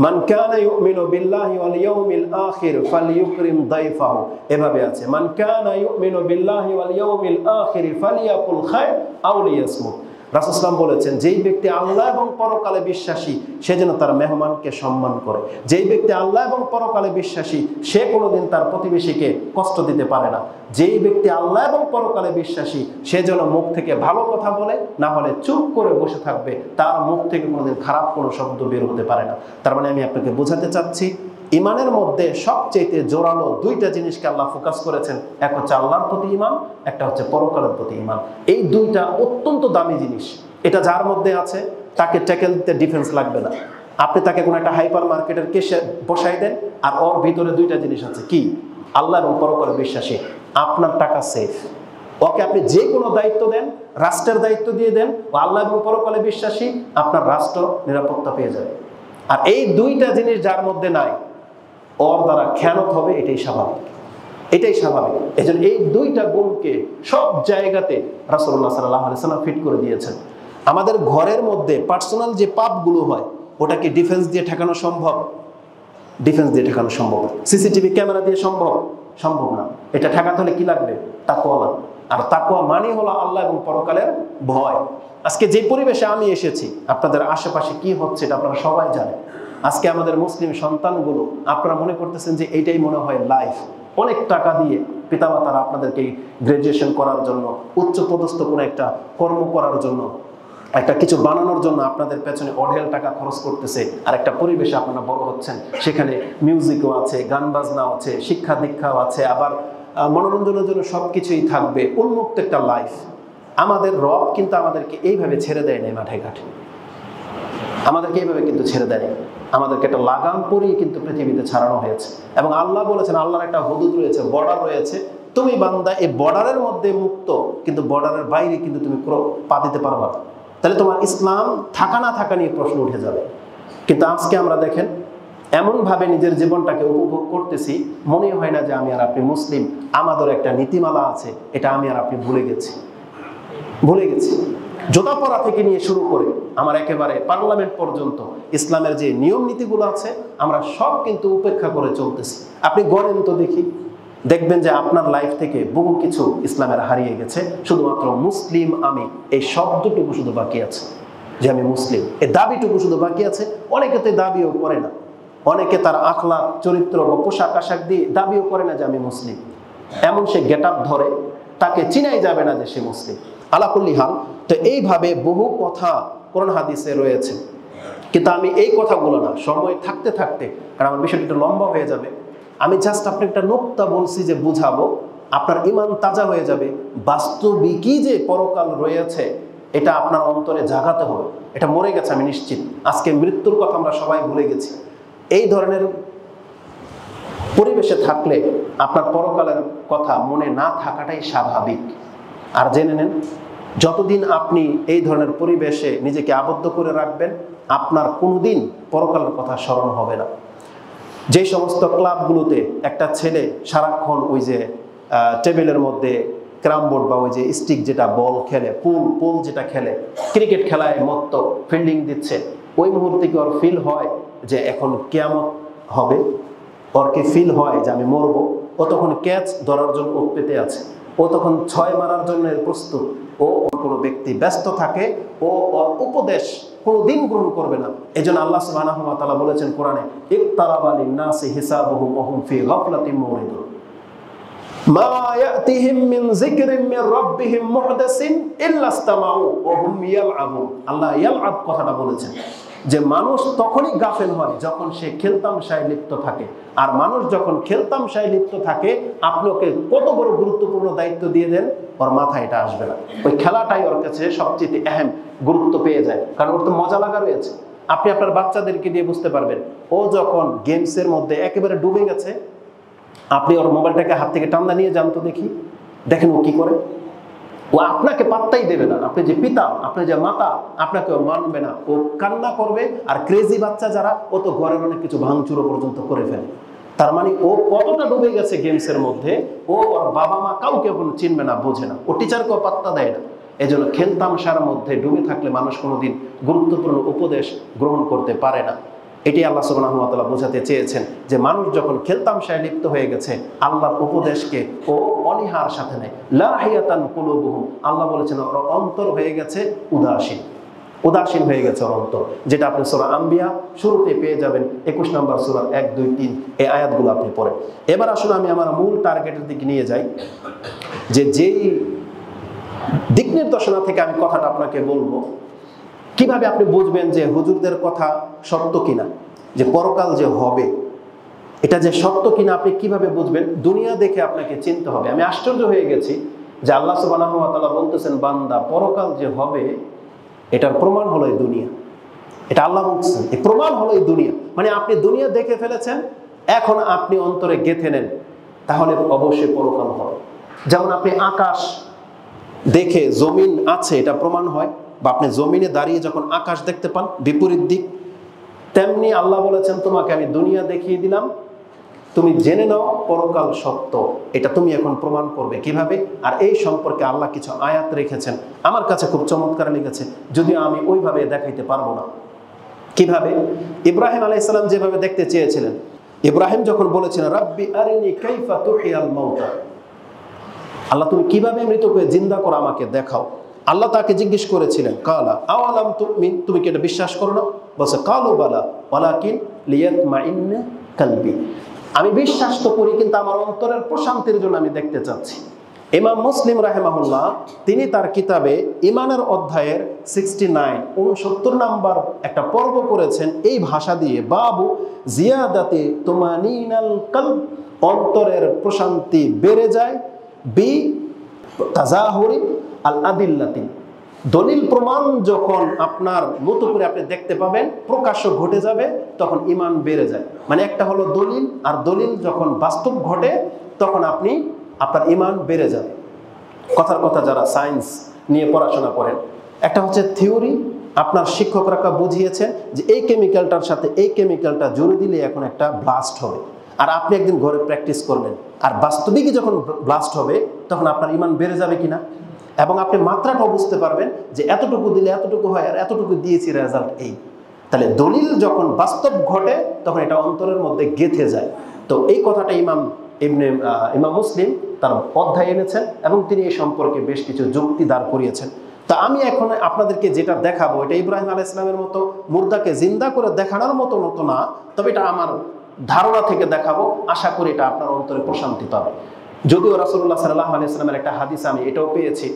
মান কানা ইউমিনু বিল্লাহি ওয়াল ইয়াউমিল আখির ফালিয়ুকরিম দাইফাহু। এভাবে আছে, মান কানা ইউমিনু বিল্লাহি ওয়াল ইয়াউমিল আখির ফালিয়াকুল খায়র আও লিয়াসমুত। রাসূল সাল্লাল্লাহু আলাইহি ওয়াসাল্লাম বলেছেন, যেই ব্যক্তি আল্লাহ এবং পরকালে বিশ্বাসী সে যেন তার মেহমানকে সম্মান করে। যেই ব্যক্তি আল্লাহ এবং পরকালে বিশ্বাসী সে কোনোদিন তার প্রতিবেশীকে কষ্ট দিতে পারে না। যেই ব্যক্তি আল্লাহ এবং পরকালে বিশ্বাসী সে যেন মুখ থেকে ভালো কথা বলে, না হলে চুপ করে বসে থাকবে, তার মুখ থেকে কোনোদিন খারাপ কোনো শব্দ বের হতে পারে না। তার মানে আমি আপনাকে বোঝাতে চাচ্ছি ইমানের মধ্যে সবচেয়ে জোরালো দুইটা জিনিসকে আল্লাহ ফোকাস করেছেন, এক হচ্ছে আল্লাহর প্রতি ইমান, একটা হচ্ছে পরকালের প্রতি ইমান। এই দুইটা অত্যন্ত দামি জিনিস। এটা যার মধ্যে আছে তাকে ট্যাকেল দিতে ডিফেন্স লাগবে না। আপনি তাকে কোনো একটা হাইপার মার্কেটের কেসে বসাই দেন আর ওর ভিতরে দুইটা জিনিস আছে, কি? আল্লাহ এবং পরকালের বিশ্বাসী, আপনার টাকা সেফ। ওকে আপনি যে কোনো দায়িত্ব দেন, রাষ্ট্রের দায়িত্ব দিয়ে দেন, ও আল্লাহ এবং পরকালে বিশ্বাসী, আপনার রাষ্ট্র নিরাপত্তা পেয়ে যাবে। আর এই দুইটা জিনিস যার মধ্যে নাই, ওর দ্বারা খেয়ানত হবে, এটাই স্বাভাবিক। এটাই স্বাভাবিক। এই জন্য এই দুইটা গুণকে সব জায়গাতে রাসূলুল্লাহ সাল্লাল্লাহু আলাইহি ওয়াসাল্লাম ফিট করে দিয়েছেন। আমাদের ঘরের মধ্যে পার্সোনাল যে পাপগুলো হয় ওটাকে ডিফেন্স দিয়ে ঠেকানো সম্ভব? ডিফেন্স দিয়ে ঠেকানো সম্ভব। সিসিটিভি ক্যামেরা দিয়ে সম্ভব? সম্ভব না। এটা ঠেকাতে হলে কি লাগবে? তাকওয়া লাগবে। আর তাকওয়া মানে হলো আল্লাহ এবং পরকালের ভয়। আজকে যে পরিবেশে আমি এসেছি, আপনাদের আশেপাশে কি হচ্ছে এটা আপনারা সবাই জানেন। আজকে আমাদের মুসলিম সন্তানগুলো, আপনারা মনে করতেছেন যে এইটাই মনে হয় লাইফ। অনেক টাকা দিয়ে পিতামাতারা আপনাদেরকে গ্রাজুয়েশন করার জন্য, উচ্চ পদস্থ কোনো একটা কর্ম করার জন্য, একটা কিছু বানানোর জন্য আপনাদের পেছনে অঢেল টাকা খরচ করতেছে। আর একটা পরিবেশে আপনারা বড় হচ্ছেন, সেখানে মিউজিকও আছে, গান বাজনাও আছে, শিক্ষা দীক্ষাও আছে, আবার মনোরঞ্জনের জন্য সবকিছুই থাকবে, উন্মুক্ত একটা লাইফ। আমাদের রব কিন্তু আমাদেরকে এইভাবে ছেড়ে দেয় নাই মাঠে ঘাটে, আমাদেরকে এইভাবে কিন্তু ছেড়ে দেয়। আমাদেরকে একটা লাগাম পরিয়ে কিন্তু পৃথিবীতে ছাড়ানো হয়েছে। এবং আল্লাহ বলেছেন, আল্লাহর একটা হুদুদ রয়েছে, বর্ডার রয়েছে। তুমি বান্দা এই বর্ডারের মধ্যে মুক্ত, কিন্তু বর্ডারের বাইরে কিন্তু তুমি পা দিতে পারবা না। তাহলে তোমার ইসলাম থাকা না থাকা নিয়ে প্রশ্ন উঠে যাবে। কিন্তু আজকে আমরা দেখেন এমনভাবে নিজের জীবনটাকে উপভোগ করতেছি, মনে হয় না যে আমি আর আপনি মুসলিম। আমাদের একটা নীতিমালা আছে, এটা আমি আর আপনি ভুলে গেছি। জোতা পরা থেকে নিয়ে শুরু করে আমার একেবারে পার্লামেন্ট পর্যন্ত ইসলামের যে নিয়ম নীতিগুলো আছে আমরা সব কিন্তু উপেক্ষা করে চলতেছি। আপনি গড়েন তো দেখি, দেখবেন যে আপনার লাইফ থেকে বহু কিছু ইসলামের হারিয়ে গেছে। শুধুমাত্র মুসলিম আমি এই শব্দটুকু শুধু বাকি আছে, যে আমি মুসলিম এই দাবিটুকু শুধু বাকি আছে। অনেকে তো দাবিও করে না, অনেকে তার আখলাক চরিত্র বা পোশাক আশাক দিয়ে দাবিও করে না যে আমি মুসলিম। এমন সে গেট আপ ধরে, তাকে চিনাই যাবে না যে সে মুসলিম। আলাকুল্লি হাল, তো এইভাবে বহু কথা কোরআন হাদিসে রয়েছে। কিন্তু আমি এই কথাগুলো না, সময় থাকতে থাকতে, কারণ আমার বিষয়টা একটু লম্বা হয়ে যাবে, আমি জাস্ট আপনাকে একটা নোক্তা বলছি যে বুঝাবো, আপনার ইমান তাজা হয়ে যাবে। বাস্তবিকই যে পরকাল রয়েছে এটা আপনার অন্তরে জাগাতে হবে। এটা মরে গেছে আমি নিশ্চিত। আজকে মৃত্যুর কথা আমরা সবাই ভুলে গেছি। এই ধরনের পরিবেশে থাকলে আপনার পরকালের কথা মনে না থাকাটাই স্বাভাবিক। আর জেনে নেন, যতদিন আপনি এই ধরনের পরিবেশে নিজেকে আবদ্ধ করে রাখবেন, আপনার কোনোদিন পরকালের কথা স্মরণ হবে না। যে সমস্ত ক্লাবগুলোতে একটা ছেলে সারাক্ষণ ওই যে টেবিলের মধ্যে ক্যারাম বোর্ড বা ওই যে স্টিক যেটা বল খেলে, পুল যেটা খেলে, ক্রিকেট খেলায় মত্ত ফিল্ডিং দিচ্ছে, ওই মুহূর্তে কি ওর ফিল হয় যে এখন কিয়ামত হবে? ওর কি ফিল হয় যে আমি মরবো? ও তখন ক্যাচ ধরার জন্য ও পেতে আছে, ও তখন 6 মারার জন্য প্রস্তুত। ও কোনো ব্যক্তি ব্যস্ত থাকে, ও উপদেশ কোনোদিন গ্রহণ করবে না। এই জন্য আল্লাহ সুবহানাহু ওয়া তাআলা বলেছেন কোরআনে, ইকতারাবা লিন-নাসি হিসাবুহুম ওয়া হুম ফি গাফলাতিন মুরিদুন মা ইয়াতিহিম মিন যিকরিন মির রাব্বিহিম মুহদাসিন ইল্লা ইসতামাউ ওয়া হুম ইয়ালআবুন। আল্লাহ ইয়ালআব কথাটা বলেছেন যে মানুষ তখনই গাফেল হয় যখন সে খেলতামশায় লিপ্ত থাকে। আর মানুষ যখন খেলতামশায় লিপ্ত থাকে, আপনি ওকে কত বড় গুরুত্বপূর্ণ দায়িত্ব দিয়ে দেন, ওর মাথায় এটা আসবে না। ওই খেলাটাই ওর কাছে সবচেয়ে আহম গুরুত্ব পেয়ে যায়, কারণ ওর তো মজা লাগা রয়েছে। আপনি আপনার বাচ্চাদেরকে দিয়ে বুঝতে পারবেন, ও যখন গেমসের মধ্যে একেবারে ডুবে গেছে, আপনি ওর মোবাইলটাকে হাত থেকে টান্দা নিয়ে যান তো দেখি, দেখেন ও কি করে। ও আপনাকে পাত্তাই দেবে না। আপনি যে পিতা, আপনি যে মাতা, আপনাকে ও মানবে না। ও কান্না করবে। আর ক্রেজি বাচ্চা যারা, ও তো ঘরের অনেক কিছু ভাঙচুরো পর্যন্ত করে ফেলে। তার মানে ও কতটা ডুবে গেছে গেমসের মধ্যে, ও ওর বাবা মা কাউকে এখন চিনবে না, বোঝে না, ও টিচারকেও পাত্তা দেয় না। এই জন্য খেলতামশার মধ্যে ডুবে থাকলে মানুষ কোনোদিন গুরুত্বপূর্ণ উপদেশ গ্রহণ করতে পারে না। এটি আল্লাহ সুবহানাহু ওয়া তাআলা বোঝাতে চেয়েছেন যে মানুষ যখন খেলতামশায় লিপ্ত হয়ে গেছে, আল্লাহর উপদেশকে ও অনীহার সাথে নেয়। লাহিয়াতান কুলুবুহুম, আল্লাহ বলেছেন ওর অন্তর হয়ে গেছে উদাসীন হয়ে গেছে ওর অন্তর, যেটা আপনি সূরা আম্বিয়া শুরুতে পেয়ে যাবেন, 21 নম্বর সূরার 1, 2, 3 এই আয়াতগুলো আপনি পড়েন। এবার আসলে আমি আমার মূল টার্গেটের দিকে নিয়ে যাই, যে যেই দিক নির্দেশনা থেকে আমি কথাটা আপনাকে বলবো, কিভাবে আপনি বুঝবেন যে হুজুরদের কথা সত্য কিনা, যে পরকাল যে হবে এটা যে সত্য কিনা আপনি কিভাবে বুঝবেন? দুনিয়া দেখে আপনাকে চিনতে হবে। আমি আশ্চর্য হয়ে গেছি যে আল্লাহ সুবহানাহু ওয়া তাআলা বলতেছেন, বান্দা পরকাল যে হবে এটার প্রমাণ হলো এই দুনিয়া। এটা আল্লাহ বলছেন, এই প্রমাণ হলো এই দুনিয়া। মানে আপনি দুনিয়া দেখে ফেলেছেন, এখন আপনি অন্তরে গেঁথে নেন, তাহলে অবশ্যই পরকাল হবে। যেমন আপনি আকাশ দেখে জমিন আছে এটা প্রমাণ হয়, বা আপনি জমিনে দাঁড়িয়ে যখন আকাশ দেখতে পান বিপরীত দিক, তেমনি আল্লাহ বলেছেন তোমাকে আমি দুনিয়া দেখিয়ে দিলাম, তুমি জেনে নাও পরকাল সত্য, এটা তুমি এখন প্রমাণ করবে কিভাবে? আর এই সম্পর্কে আল্লাহ কিছু আয়াত রেখেছেন, আমার কাছে খুব চমৎকার লেগেছে, যদিও আমি ওইভাবে দেখাইতে পারবো না। কিভাবে? ইব্রাহিম আলাইহিস সালাম যেভাবে দেখতে চেয়েছিলেন, ইব্রাহিম যখন বলেছিলেন রাব্বি আরিনি কাইফা তুহিয়াল মাউতা, আল্লাহ তুমি কিভাবে মৃতকে জিন্দা করো আমাকে দেখাও। আল্লাহ তাকে জিজ্ঞেস করেছিলেন কালা আওয়ালাম তুমিন, তুমি কি এটা বিশ্বাস করো না? বলছে কালু বালা ওয়ালাকিন লিয়াতমাইন্না কলবি, আমি বিশ্বাস তো করি কিন্তু আমার অন্তরের প্রশান্তির জন্য আমি দেখতে চাচ্ছি। ইমাম মুসলিম রাহিমাহুল্লাহ তিনি তার কিতাবে ইমানের অধ্যায়ের 69 নাম্বার একটা পর্ব করেছেন এই ভাষা দিয়ে, বাবু জিয়াদাতে তুমানিনাল কলব, অন্তরের প্রশান্তি বেড়ে যায় বি তাজাহুরি আল আদিল্লাতি, দলিল প্রমাণ যখন আপনার মতো করে আপনি দেখতে পাবেন, প্রকাশ্য ঘটে যাবে, তখন ঈমান বেড়ে যায়। মানে একটা হলো দলিল, আর দলিল যখন বাস্তব ঘটে তখন আপনার ঈমান বেড়ে যাবে। কথার কথা যারা সায়েন্স নিয়ে পড়াশোনা করেন, একটা হচ্ছে থিওরি, আপনার শিক্ষকরা বুঝিয়েছেন যে এই কেমিক্যালটার সাথে এই কেমিক্যালটা জুড়ে দিলে এখন একটা ব্লাস্ট হবে, আর আপনি একদিন ঘরে প্র্যাকটিস করলেন, আর বাস্তবিকই যখন ব্লাস্ট হবে তখন আপনার ঈমান বেড়ে যাবে কিনা, এবং আপনি মাত্রাটাও বুঝতে পারবেন যে এতটুকু দিলে এতটুকু হয়, আর এতটুকু দিয়েছি রেজাল্ট এই। তাহলে দলিল যখন বাস্তব ঘটে তখন এটা অন্তরের মধ্যে গেঁথে যায়। তো এই কথাটা ইমাম মুসলিম তার অধ্যায় এনেছেন এবং তিনি এই সম্পর্কে বেশ কিছু যুক্তি দাঁড় করিয়েছেন। তা আমি এখন আপনাদেরকে যেটা দেখাবো, এটা ইব্রাহিম আলাইহিস সালামের মতো মুর্দাকে জিন্দা করে দেখানোর মতো না, তবে এটা আমার ধারণা থেকে দেখাবো, আশা করি এটা আপনার অন্তরে প্রশান্তি পাবে। যদিও রাসূলুল্লাহ সাল্লাল্লাহু আলাইহি ওয়াসাল্লামের একটা হাদিস আমি এটাও পেয়েছি,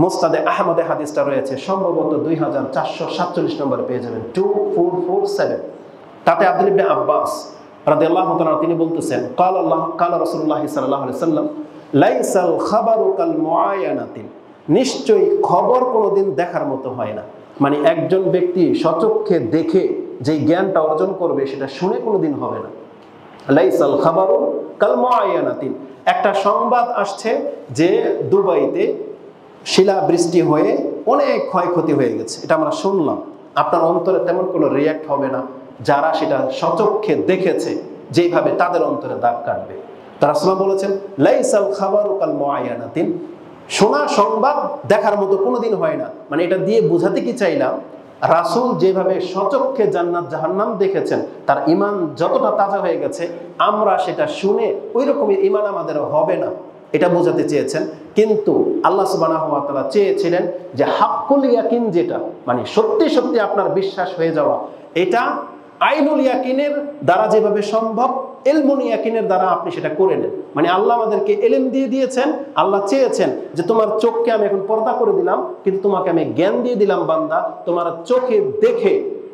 মুসনাদে আহমদে হাদিসটা রয়েছে, সম্ভবত 2447 নম্বরে পেয়ে যাবেন, 2447। তাতে আব্দুল্লাহ ইবনে আব্বাস রাদিয়াল্লাহু তাআলা তিনি বলতেছেন কালা রাসূলুল্লাহ সাল্লাল্লাহু আলাইহি ওয়াসাল্লাম লাইসাল খাবারু কাল মুআয়ানাতি, নিশ্চয়ই খবর কোনোদিন দেখার মতো হয় না। মানে একজন ব্যক্তি সচক্ষে দেখে যে জ্ঞানটা অর্জন করবে সেটা শুনে কোনোদিন হবে না। লাইসাল খাবারু কাল মুআয়ানাতি, একটা সংবাদ আসছে যে দুবাইতে শিলাবৃষ্টি হয়ে অনেক ক্ষয়ক্ষতি হয়ে গেছে, এটা আমরা শুনলাম, আপনার অন্তরে তেমন কোনো রিয়াক্ট হবে না। যারা সেটা সচক্ষে দেখেছে যেভাবে তাদের অন্তরে দাগ কাটবে। তারা রাসূলুল্লাহ বলেছেন লাইসাল খাবারু কাল মুআয়ানাতিন, শোনা সংবাদ দেখার মতো কোনোদিন হয় না। মানে এটা দিয়ে বোঝাতে কি চাইলাম, রাসূল যেভাবে সচক্ষে জান্নাত জাহান্নাম দেখেছেন, তার ঈমান যতটা তাজা হয়ে গেছে, আমরা সেটা শুনে ওই রকমের ঈমান আমাদের হবে না, এটা বোঝাতে চেয়েছেন। কিন্তু আল্লাহ সুবহানাহু ওয়া তাআলা চেয়েছিলেন যে হাক্কুল ইয়াকিন, যেটা মানে সত্যি সত্যি আপনার বিশ্বাস হয়ে যাওয়া, এটা আইনুল ইয়াকিনের দ্বারা যেভাবে সম্ভব, ইলমুল ইয়াকিনের দ্বারা আপনি সেটা করে নেন। মানে আল্লাহ আমাদেরকে ইলম দিয়ে দিয়েছেন, আল্লাহ চেয়েছেন যে তোমার চোখকে আমি এখন পর্দা করে দিলাম, কিন্তু তোমাকে আমি জ্ঞান দিয়ে দিলাম বান্দা, তোমার চোখে দেখে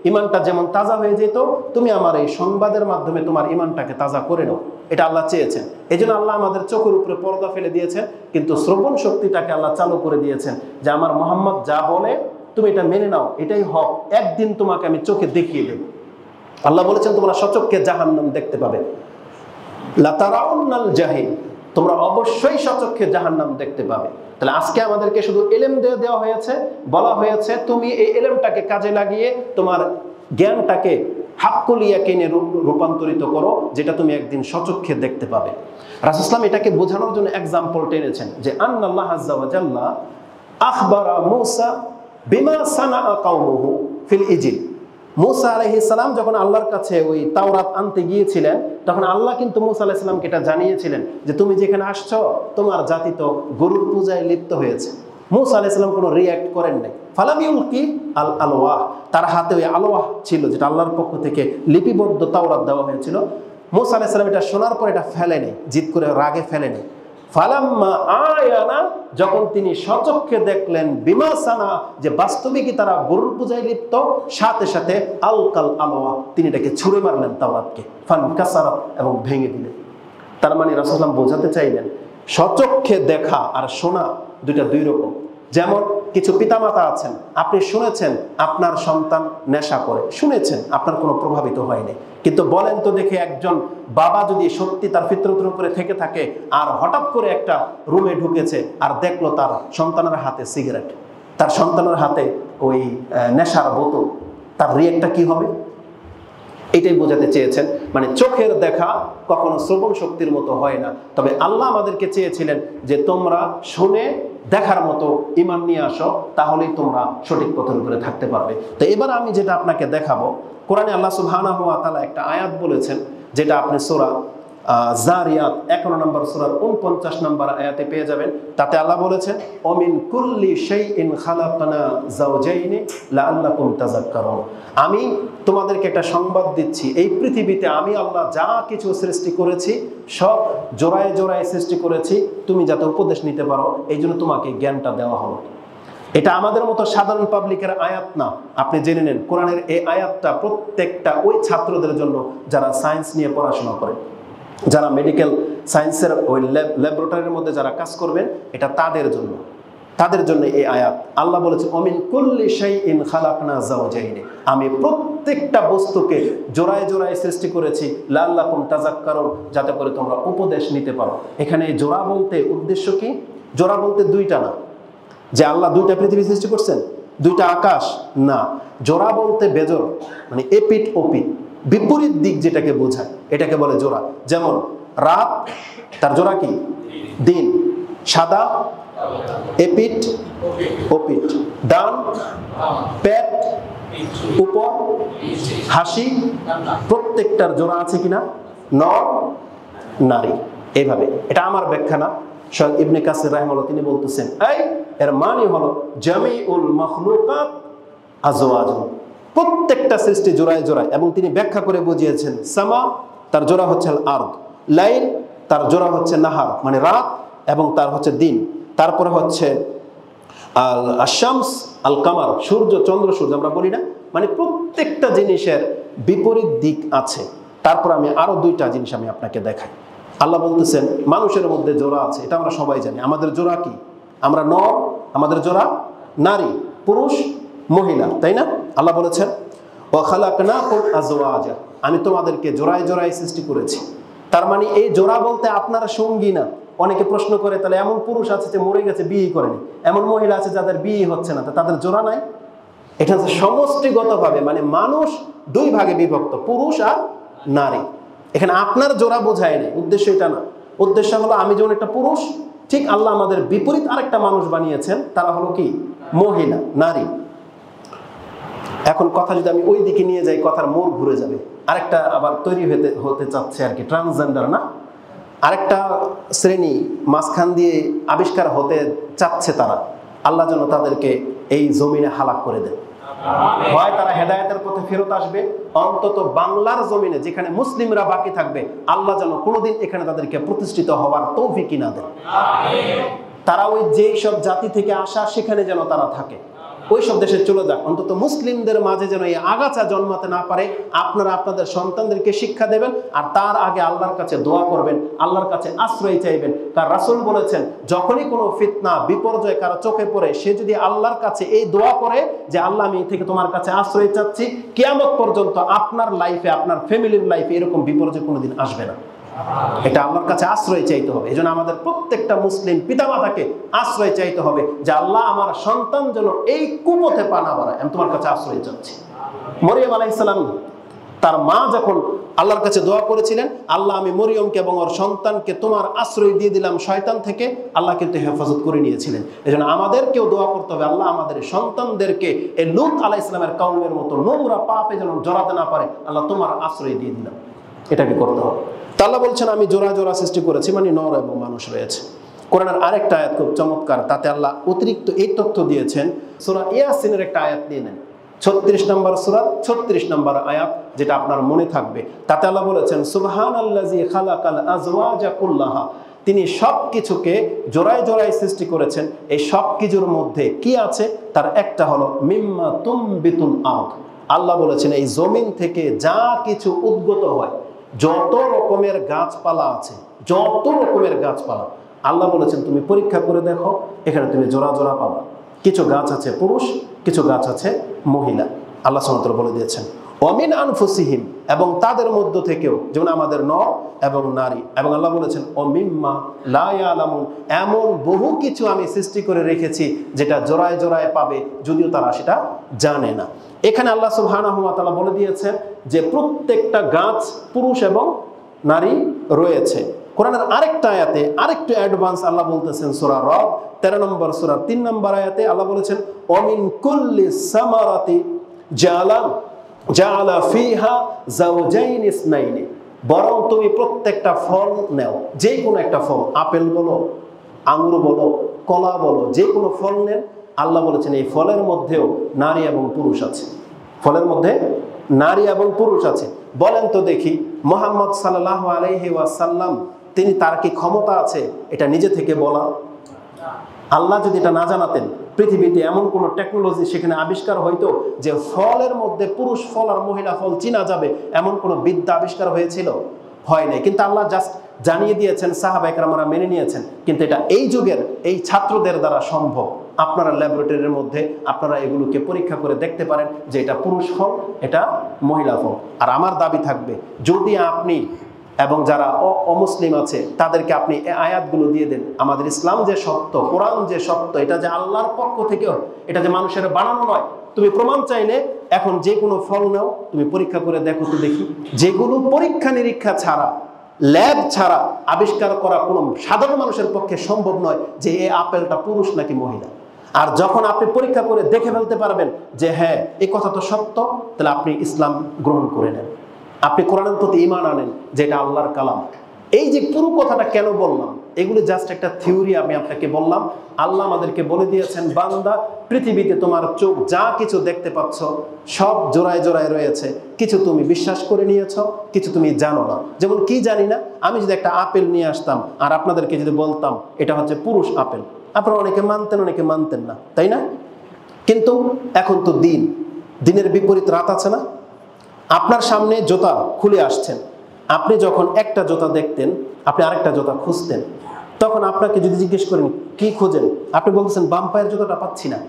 ঈমানটা যেমন তাজা হয়ে যেত, তুমি আমার এই সংবাদের মাধ্যমে তোমার ঈমানটাকে তাজা করে নাও, এটা আল্লাহ চেয়েছেন। এই জন্য আল্লাহ আমাদের চোখের উপরে পর্দা ফেলে দিয়েছেন, কিন্তু শ্রবণ শক্তিটাকে আল্লাহ চালু করে দিয়েছেন যে আমার মুহাম্মদ যা বলে তুমি এটা মেনে নাও, এটাই হক, একদিন তোমাকে আমি চোখে দেখিয়ে দেব। আল্লাহ বলেছেন তোমরা সচক্ষে জাহান্নাম দেখতে পাবে, লাতারাউন্নাল জাহিম, তোমরা অবশ্যই সচক্ষে জাহান্নাম দেখতে পাবে। তাহলে আজকে আমাদেরকে শুধু ইলম দেওয়া হয়েছে, বলা হয়েছে তুমি এই ইলমটাকে কাজে লাগিয়ে তোমার জ্ঞানটাকে হাক্কুল ইয়াকিনে রূপান্তরিত করো, যেটা তুমি একদিন সচক্ষে দেখতে পাবে। রাসূল সাল্লাল্লাহু এটাকে বোঝানোর জন্য এক্সাম্পল টেনেছেন যে আন্নাল্লাহ আযজা ওয়া জাল্লা আখবারা মূসা বিমা সানাআ কওমুহু ফিল ইজিল। মূসা আলাইহিস সালাম যখন আল্লাহর কাছে ওই তাওরাত আনতে গিয়েছিলেন, তখন আল্লাহ কিন্তু মূসা আলাইহিস সালামকে এটা জানিয়েছিলেন যে তুমি যেখানে আসছো তোমার জাতি তো গরুর পূজায় লিপ্ত হয়েছে। মূসা আলাইহিস সালাম কোনো রিঅ্যাক্ট করেন নাই। ফালাম ইউলকি আল আলওয়াহ, তার হাতে ওই আলওয়াহ ছিল যেটা আল্লাহর পক্ষ থেকে লিপিবদ্ধ তাওরাত দেওয়া হয়েছিল। মূসা আলাইহিস সালাম এটা শোনার পর এটা ফেলে নেই, জিদ করে রাগে ফেলে নেই। ফালাম্মা আয়ানা, যখন তিনি সচক্ষে দেখলেন বিমা সানা, যে বাস্তবিকই তারা গরুর পূজায় লিপ্ত, সাথে সাথে আলকাল আলওয়া, তিনি এটাকে ছুঁড়ে মারলেন তাওরাতকে, ফানকাসারাত, এবং ভেঙে দিলেন। তার মানে রাসূল সাল্লাল্লাহু আলাইহি ওয়াসাল্লাম বোঝাতে চাইলেন সচক্ষে দেখা আর শোনা দুইটা দুই রকম। যেমন কিছু পিতামাতা আছেন, আপনি শুনেছেন আপনার সন্তান নেশা করে, শুনেছেন, আপনার কোনো প্রভাবিত হয়নি, কিন্তু বলেন তো দেখে একজন বাবা যদি সত্যি তার ফিতরতের উপরে থেকে থাকে আর হঠাৎ করে একটা রুমে ঢুকেছে আর দেখলো তার সন্তানের হাতে সিগারেট, তার সন্তানের হাতে ওই নেশার বোতল, তার রিঅ্যাক্টটা কি হবে? এটাই বোঝাতে চেয়েছেন। মানে চোখের দেখা কখনো শ্রবণ শক্তির মতো হয় না, তবে আল্লাহ আমাদেরকে চেয়েছিলেন যে তোমরা শুনে দেখার মতো ঈমান নিয়ে আসো, তাহলেই তোমরা সঠিক পথের উপরে থাকতে পারবে। তো এবার আমি যেটা আপনাকে দেখাবো, কোরআনে আল্লাহ সুবহানাহু ওয়া তাআলা একটা আয়াত বলেছেন, যেটা আপনি সূরা জারিয়াত 11 নম্বর সূরার 49 নম্বর আয়াতে পেয়ে যাবেন। তাতে আল্লাহ বলেছেন, অমিন কুল্লি শাইইন খালাকনা যাওজাইনি লাআল্লাকুম তাযাক্কারুন। আমি তোমাদেরকে একটা সংবাদ দিচ্ছি, এই পৃথিবীতে আমি আল্লাহ যা কিছু সৃষ্টি করেছি সব জোড়ায় জোড়ায় সৃষ্টি করেছি, তুমি যাতে উপদেশ নিতে পারো, এই জন্য তোমাকে জ্ঞানটা দেওয়া হলো। এটা আমাদের মতো সাধারণ পাবলিকের আয়াত না, আপনি জেনে নেন কোরআনের এই আয়াতটা প্রত্যেকটা ওই ছাত্রদের জন্য যারা সায়েন্স নিয়ে পড়াশোনা করে, যারা মেডিকেল সায়েন্সের ওই ল্যাবরেটরির মধ্যে যারা কাজ করবেন, এটা তাদের জন্য এই আয়াত। আল্লাহ বলেছে, অমিন কুল্লি শাইইন খালাকনা যাওজাইনি, আমি প্রত্যেকটা বস্তুকে জোড়ায় জোড়ায় সৃষ্টি করেছি, লাআল্লাকুম তাযাক্কারুন, যাতে করে তোমরা উপদেশ নিতে পারো। এখানে জোড়া বলতে উদ্দেশ্য কি? জোড়া বলতে দুইটা না, যে আল্লাহ দুইটা পৃথিবী সৃষ্টি করছেন, দুইটা আকাশ না। জোড়া বলতে বেজোড়, মানে এপিঠ ওপিঠ, বিপরীত দিক যেটাকে বোঝায়, এটাকে বলে জোড়া। যেমন রাত, তার জোড়া কি? দিন। সাদা, এপিঠ ওপিঠ। ডান, পেট, উপর, হাসি, প্রত্যেকটার জোড়া আছে কিনা? নর নারী। এইভাবে, এটা আমার ব্যাখ্যা না, স্বয়ং ইবনে কাসির রাহিমাহুল্লাহ তিনি বলতেছেন, এর মানে হলো জামিউল মাখলুকাত আজওয়াজুন, প্রত্যেকটা সৃষ্টি জোড়ায় জোড়ায়। এবং তিনি ব্যাখ্যা করে বুঝিয়েছেন, সামা তার জোড়া হচ্ছে আল আরদ, লাইল তার জোড়া হচ্ছে নাহার মানে রাত, এবং তার হচ্ছে দিন। তারপরে হচ্ছে আল আশামস আল কামার, সূর্য চন্দ্র সূর্য আমরা বলি না, মানে প্রত্যেকটা জিনিসের বিপরীত দিক আছে। তারপর আমি আরো দুইটা জিনিস আমি আপনাকে দেখাই। আল্লাহ বলতেছেন মানুষের মধ্যে জোড়া আছে, এটা আমরা সবাই জানি। আমাদের জোড়া কি? আমরা নর, আমাদের জোড়া নারী, পুরুষ মহিলা, তাই না? আল্লাহ বলেছেন, ওয়া খালাকনাকুম আজওয়াজা, আমি তোমাদেরকে জোড়ায় জোড়ায় সৃষ্টি করেছি। তার মানে এই জোড়া বলতে আপনারা সঙ্গী না। অনেকে প্রশ্ন করে, তাহলে এমন পুরুষ আছে যে মরে গেছে, বিয়ে করেনি, এমন মহিলা আছে যাদের বিয়ে হচ্ছে না, তাদের জোড়া নাই? এটা হচ্ছে সমষ্টিগতভাবে, মানে মানুষ দুই ভাগে বিভক্ত, পুরুষ আর নারী। এখানে আপনার জোড়া বোঝায় নেই, উদ্দেশ্য এটা না। উদ্দেশ্য হলো আমি যেমন একটা পুরুষ, ঠিক আল্লাহ আমাদের বিপরীত আরেকটা মানুষ বানিয়েছেন, তারা হলো কি? মহিলা, নারী। এখন কথা যদি আমি ওই দিকে নিয়ে যাই, কথার মোড় ঘুরে যাবে। আরেকটা আবার তৈরি হতে চাচ্ছে আর কি, ট্রান্সজেন্ডার না, আরেকটা শ্রেণী মাঝখান দিয়ে আবিষ্কার হতে চাচ্ছে তারা। আল্লাহ যেন তাদেরকে এই জমিনে হালাক করে দেন। হয় তারা হেদায়েতের পথে ফেরত আসবে, অন্তত বাংলার জমিনে যেখানে মুসলিমরা বাকি থাকবে, আল্লাহ যেন কোনোদিন এখানে তাদেরকে প্রতিষ্ঠিত হওয়ার তৌফিক না দেন। তারা ওই যেই সব জাতি থেকে আসা সেখানে যেন তারা থাকে, ওই সব দেশে চলে যাক। অন্তত মুসলিমদের মাঝে যেন এই আগাছা জন্মাতে না পারে। আপনারা আপনাদের সন্তানদেরকে শিক্ষা দেবেন, আর তার আগে আল্লাহর কাছে দোয়া করবেন, আল্লাহর কাছে আশ্রয় চাইবেন। কারণ রাসূল বলেছেন, যখনই কোনো ফিতনা বিপর্যয় কারো চোখে পড়ে, সে যদি আল্লাহর কাছে এই দোয়া করে যে আল্লাহ আমি থেকে তোমার কাছে আশ্রয় চাচ্ছি, কিয়ামত পর্যন্ত আপনার লাইফে, আপনার ফ্যামিলির লাইফে এরকম বিপর্যয় কোনোদিন আসবে না। এটা আল্লাহর কাছে আশ্রয় চাইতে হবে। এই জন্য আমাদের প্রত্যেকটা মুসলিম পিতামাতাকে আশ্রয় চাইতে হবে যে আল্লাহ আমার সন্তান যেন এই কুপথে পা না বাড়ায়, আমি তোমার কাছে আশ্রয় চাচ্ছি। মরিয়ম আলাইহিস সালাম তার মা যখন আল্লাহর কাছে দোয়া করেছিলেন, আল্লাহ আমি মরিয়মকে এবং ওর সন্তানকে তোমার আশ্রয় দিয়ে দিলাম শয়তান থেকে, আল্লাহ কিন্তু হেফাজত করে নিয়েছিলেন। এই জন্য আমাদেরকেও দোয়া করতে হবে, আল্লাহ আমাদের সন্তানদেরকে এই লূত আলাইহিস সালামের কওমের মতো নোংরা পাপে যেন জড়াতে না পারে, আল্লাহ তোমার আশ্রয় দিয়ে দিলাম, এটাকে করতে হবে। আল্লাহ বলছেন আমি জোড়া জোড়া সৃষ্টি করেছি, মানে নর এবং মানুষ রয়েছে। কোরআনের আরেকটা আয়াত খুব চমৎকার, তাতে আল্লাহ অতিরিক্ত এই তথ্য দিয়েছেন। সূরা ইয়াসিনের একটা আয়াত নিয়ে নেন, 36 নম্বর সূরা 36 নম্বর আয়াত, যেটা আপনার মনে থাকবে। তাতে আল্লাহ বলেছেন, সুবহানাল্লাযী খালাকাল আজওয়াজা কুল্লাহা, তিনি সব কিছুকে জোড়ায় জোড়ায় সৃষ্টি করেছেন। এই সব কিছুর মধ্যে কি আছে? তার একটা হলো মিম্মা তুমবিতুল আরদ। আল্লাহ বলেছেন এই জমিন থেকে যা কিছু উদ্গত হয়, যত রকমের গাছপালা আছে, যত রকমের গাছপালা, আল্লাহ বলেছেন তুমি পরীক্ষা করে দেখো, এখানে তুমি জোড়া জোড়া পাবা। কিছু গাছ আছে পুরুষ, কিছু গাছ আছে মহিলা। আল্লাহ সুবহানাহু ওয়া তাআলা বলে দিয়েছেন, ওয়ামিন আনফুসিহিম, এবং তাদের মধ্য থেকেও, যেমন আমাদের নর এবং নারী। এবং আল্লাহ বলেছেন ওমিম্মা লা ইয়ালামুন, এমন বহু কিছু আমি সৃষ্টি করে রেখেছি যেটা জোড়ায় জোড়ায় পাবে, যদিও তারা সেটা জানে না। এখানে আল্লাহ সুবহানাহু ওয়া তাআলা বলে দিয়েছেন যে প্রত্যেকটা গাছ পুরুষ এবং নারী রয়েছে। কোরআনের আরেকটা আয়াতে আরেকটু অ্যাডভান্স আল্লাহ বলতেছেন, সূরা রদ 13 নম্বর সূরা 3 নম্বর আয়াতে আল্লাহ বলেছেন ওমিন কুল্লি সামারাতি জাআলা ফিহা যাওজাইন ইসনাইনি, বরং তুমি প্রত্যেকটা ফল নেও, যে কোনো একটা ফল, আপেল বলো, আঙ্গুর বলো, কলা বলো, যে কোনো ফল নেন, আল্লাহ বলেছেন এই ফলের মধ্যেও নারী এবং পুরুষ আছে, ফলের মধ্যে নারী এবং পুরুষ আছে। বলেন তো দেখি, মুহাম্মদ সাল্লাল্লাহু আলাইহি ওয়াসাল্লাম তিনি, তার কি ক্ষমতা আছে এটা নিজে থেকে বলা? আল্লাহ যদি এটা না জানাতেন, পৃথিবীতে এমন কোনো টেকনোলজি সেখানে আবিষ্কার হইতো যে ফলের মধ্যে পুরুষ ফল আর মহিলা ফল চিনা যাবে, এমন কোনো বিদ্যা আবিষ্কার হয়েছিল? হয় নাই। কিন্তু আল্লাহ জাস্ট জানিয়ে দিয়েছেন, সাহাবা একরামরা মেনে নিয়েছেন। কিন্তু এটা এই যুগের এই ছাত্রদের দ্বারা সম্ভব। আপনারা ল্যাবরেটরির মধ্যে আপনারা এগুলোকে পরীক্ষা করে দেখতে পারেন যে এটা পুরুষ ফল, এটা মহিলা ফল। আর আমার দাবি থাকবে, যদি আপনি এবং যারা অমুসলিম আছে তাদেরকে আপনি এই আয়াতগুলো দিয়ে দেন, আমাদের ইসলাম যে সত্য, কোরআন যে সত্য, এটা যে আল্লাহর পক্ষ থেকে, এটা যে মানুষের বানানো নয়। তুমি প্রমাণ চাইলে এখন যে কোনো ফল নাও, তুমি পরীক্ষা করে দেখো তো দেখি, যেগুলো পরীক্ষা নিরীক্ষা ছাড়া, ল্যাব ছাড়া আবিষ্কার করা কোনো সাধারণ মানুষের পক্ষে সম্ভব নয় যে এই আপেলটা পুরুষ নাকি মহিলা। আর যখন আপনি পরীক্ষা করে দেখে ফেলতে পারবেন যে হ্যাঁ এই কথা তো সত্য, তাহলে আপনি ইসলাম গ্রহণ করে নেন, আপনি কোরআনের প্রতি ঈমান আনেন যে এটা আল্লাহর কালাম। এই যে পুরো কথাটা কেন বললাম, এগুলো জাস্ট একটা থিওরি আমি আপনাকে বললাম। আল্লাহ আমাদেরকে বলে দিয়েছেন, বান্দা পৃথিবীতে তোমার চোখ যা কিছু দেখতে পাচ্ছ সব জোড়ায় জোড়ায় রয়েছে, কিছু তুমি বিশ্বাস করে নিয়েছ, কিছু তুমি জানো না। যেমন কি জানি না, আমি যদি একটা আপেল নিয়ে আসতাম আর আপনাদেরকে যদি বলতাম এটা হচ্ছে পুরুষ আপেল, আপনারা অনেকে মানতেন, অনেকে মানতেন না, তাই না? কিন্তু এখন তো দিনের বিপরীত রাত আছে না? আপনার সামনে জুতা খুলে আসছেন, আপনি যখন একটা জুতা দেখতেন আপনি আরেকটা জুতা খুঁজতেন, তখন আপনাকে যদি জিজ্ঞেস করেন কি খোঁজেন, আপনি বলতেছেন বাম পায়ের জুতাটা পাচ্ছি না।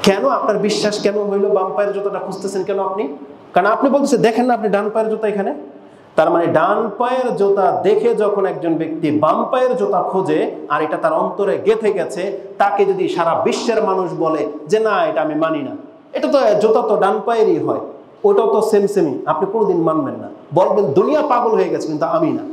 কেন? আপনার বিশ্বাস কেন হইলো বাম পায়ের জুতাটা খুঁজতেছেন কেন আপনি? কারণ আপনি বলতেছেন দেখেন না আপনি ডান পায়ের জুতা এখানে। তার মানে ডান পায়ের জুতা দেখে যখন একজন ব্যক্তি বাম পায়ের জুতা খোঁজে আর এটা তার অন্তরে গেঁথে গেছে, তাকে যদি সারা বিশ্বের মানুষ বলে যে না এটা আমি মানি না, এটা তো জুতা তো ডান পায়েরই হয়, ওটাও তো সেমই, আপনি কোনোদিন মানবেন না, বলবেন দুনিয়া পাগল হয়ে গেছে, কিন্তু আমি না।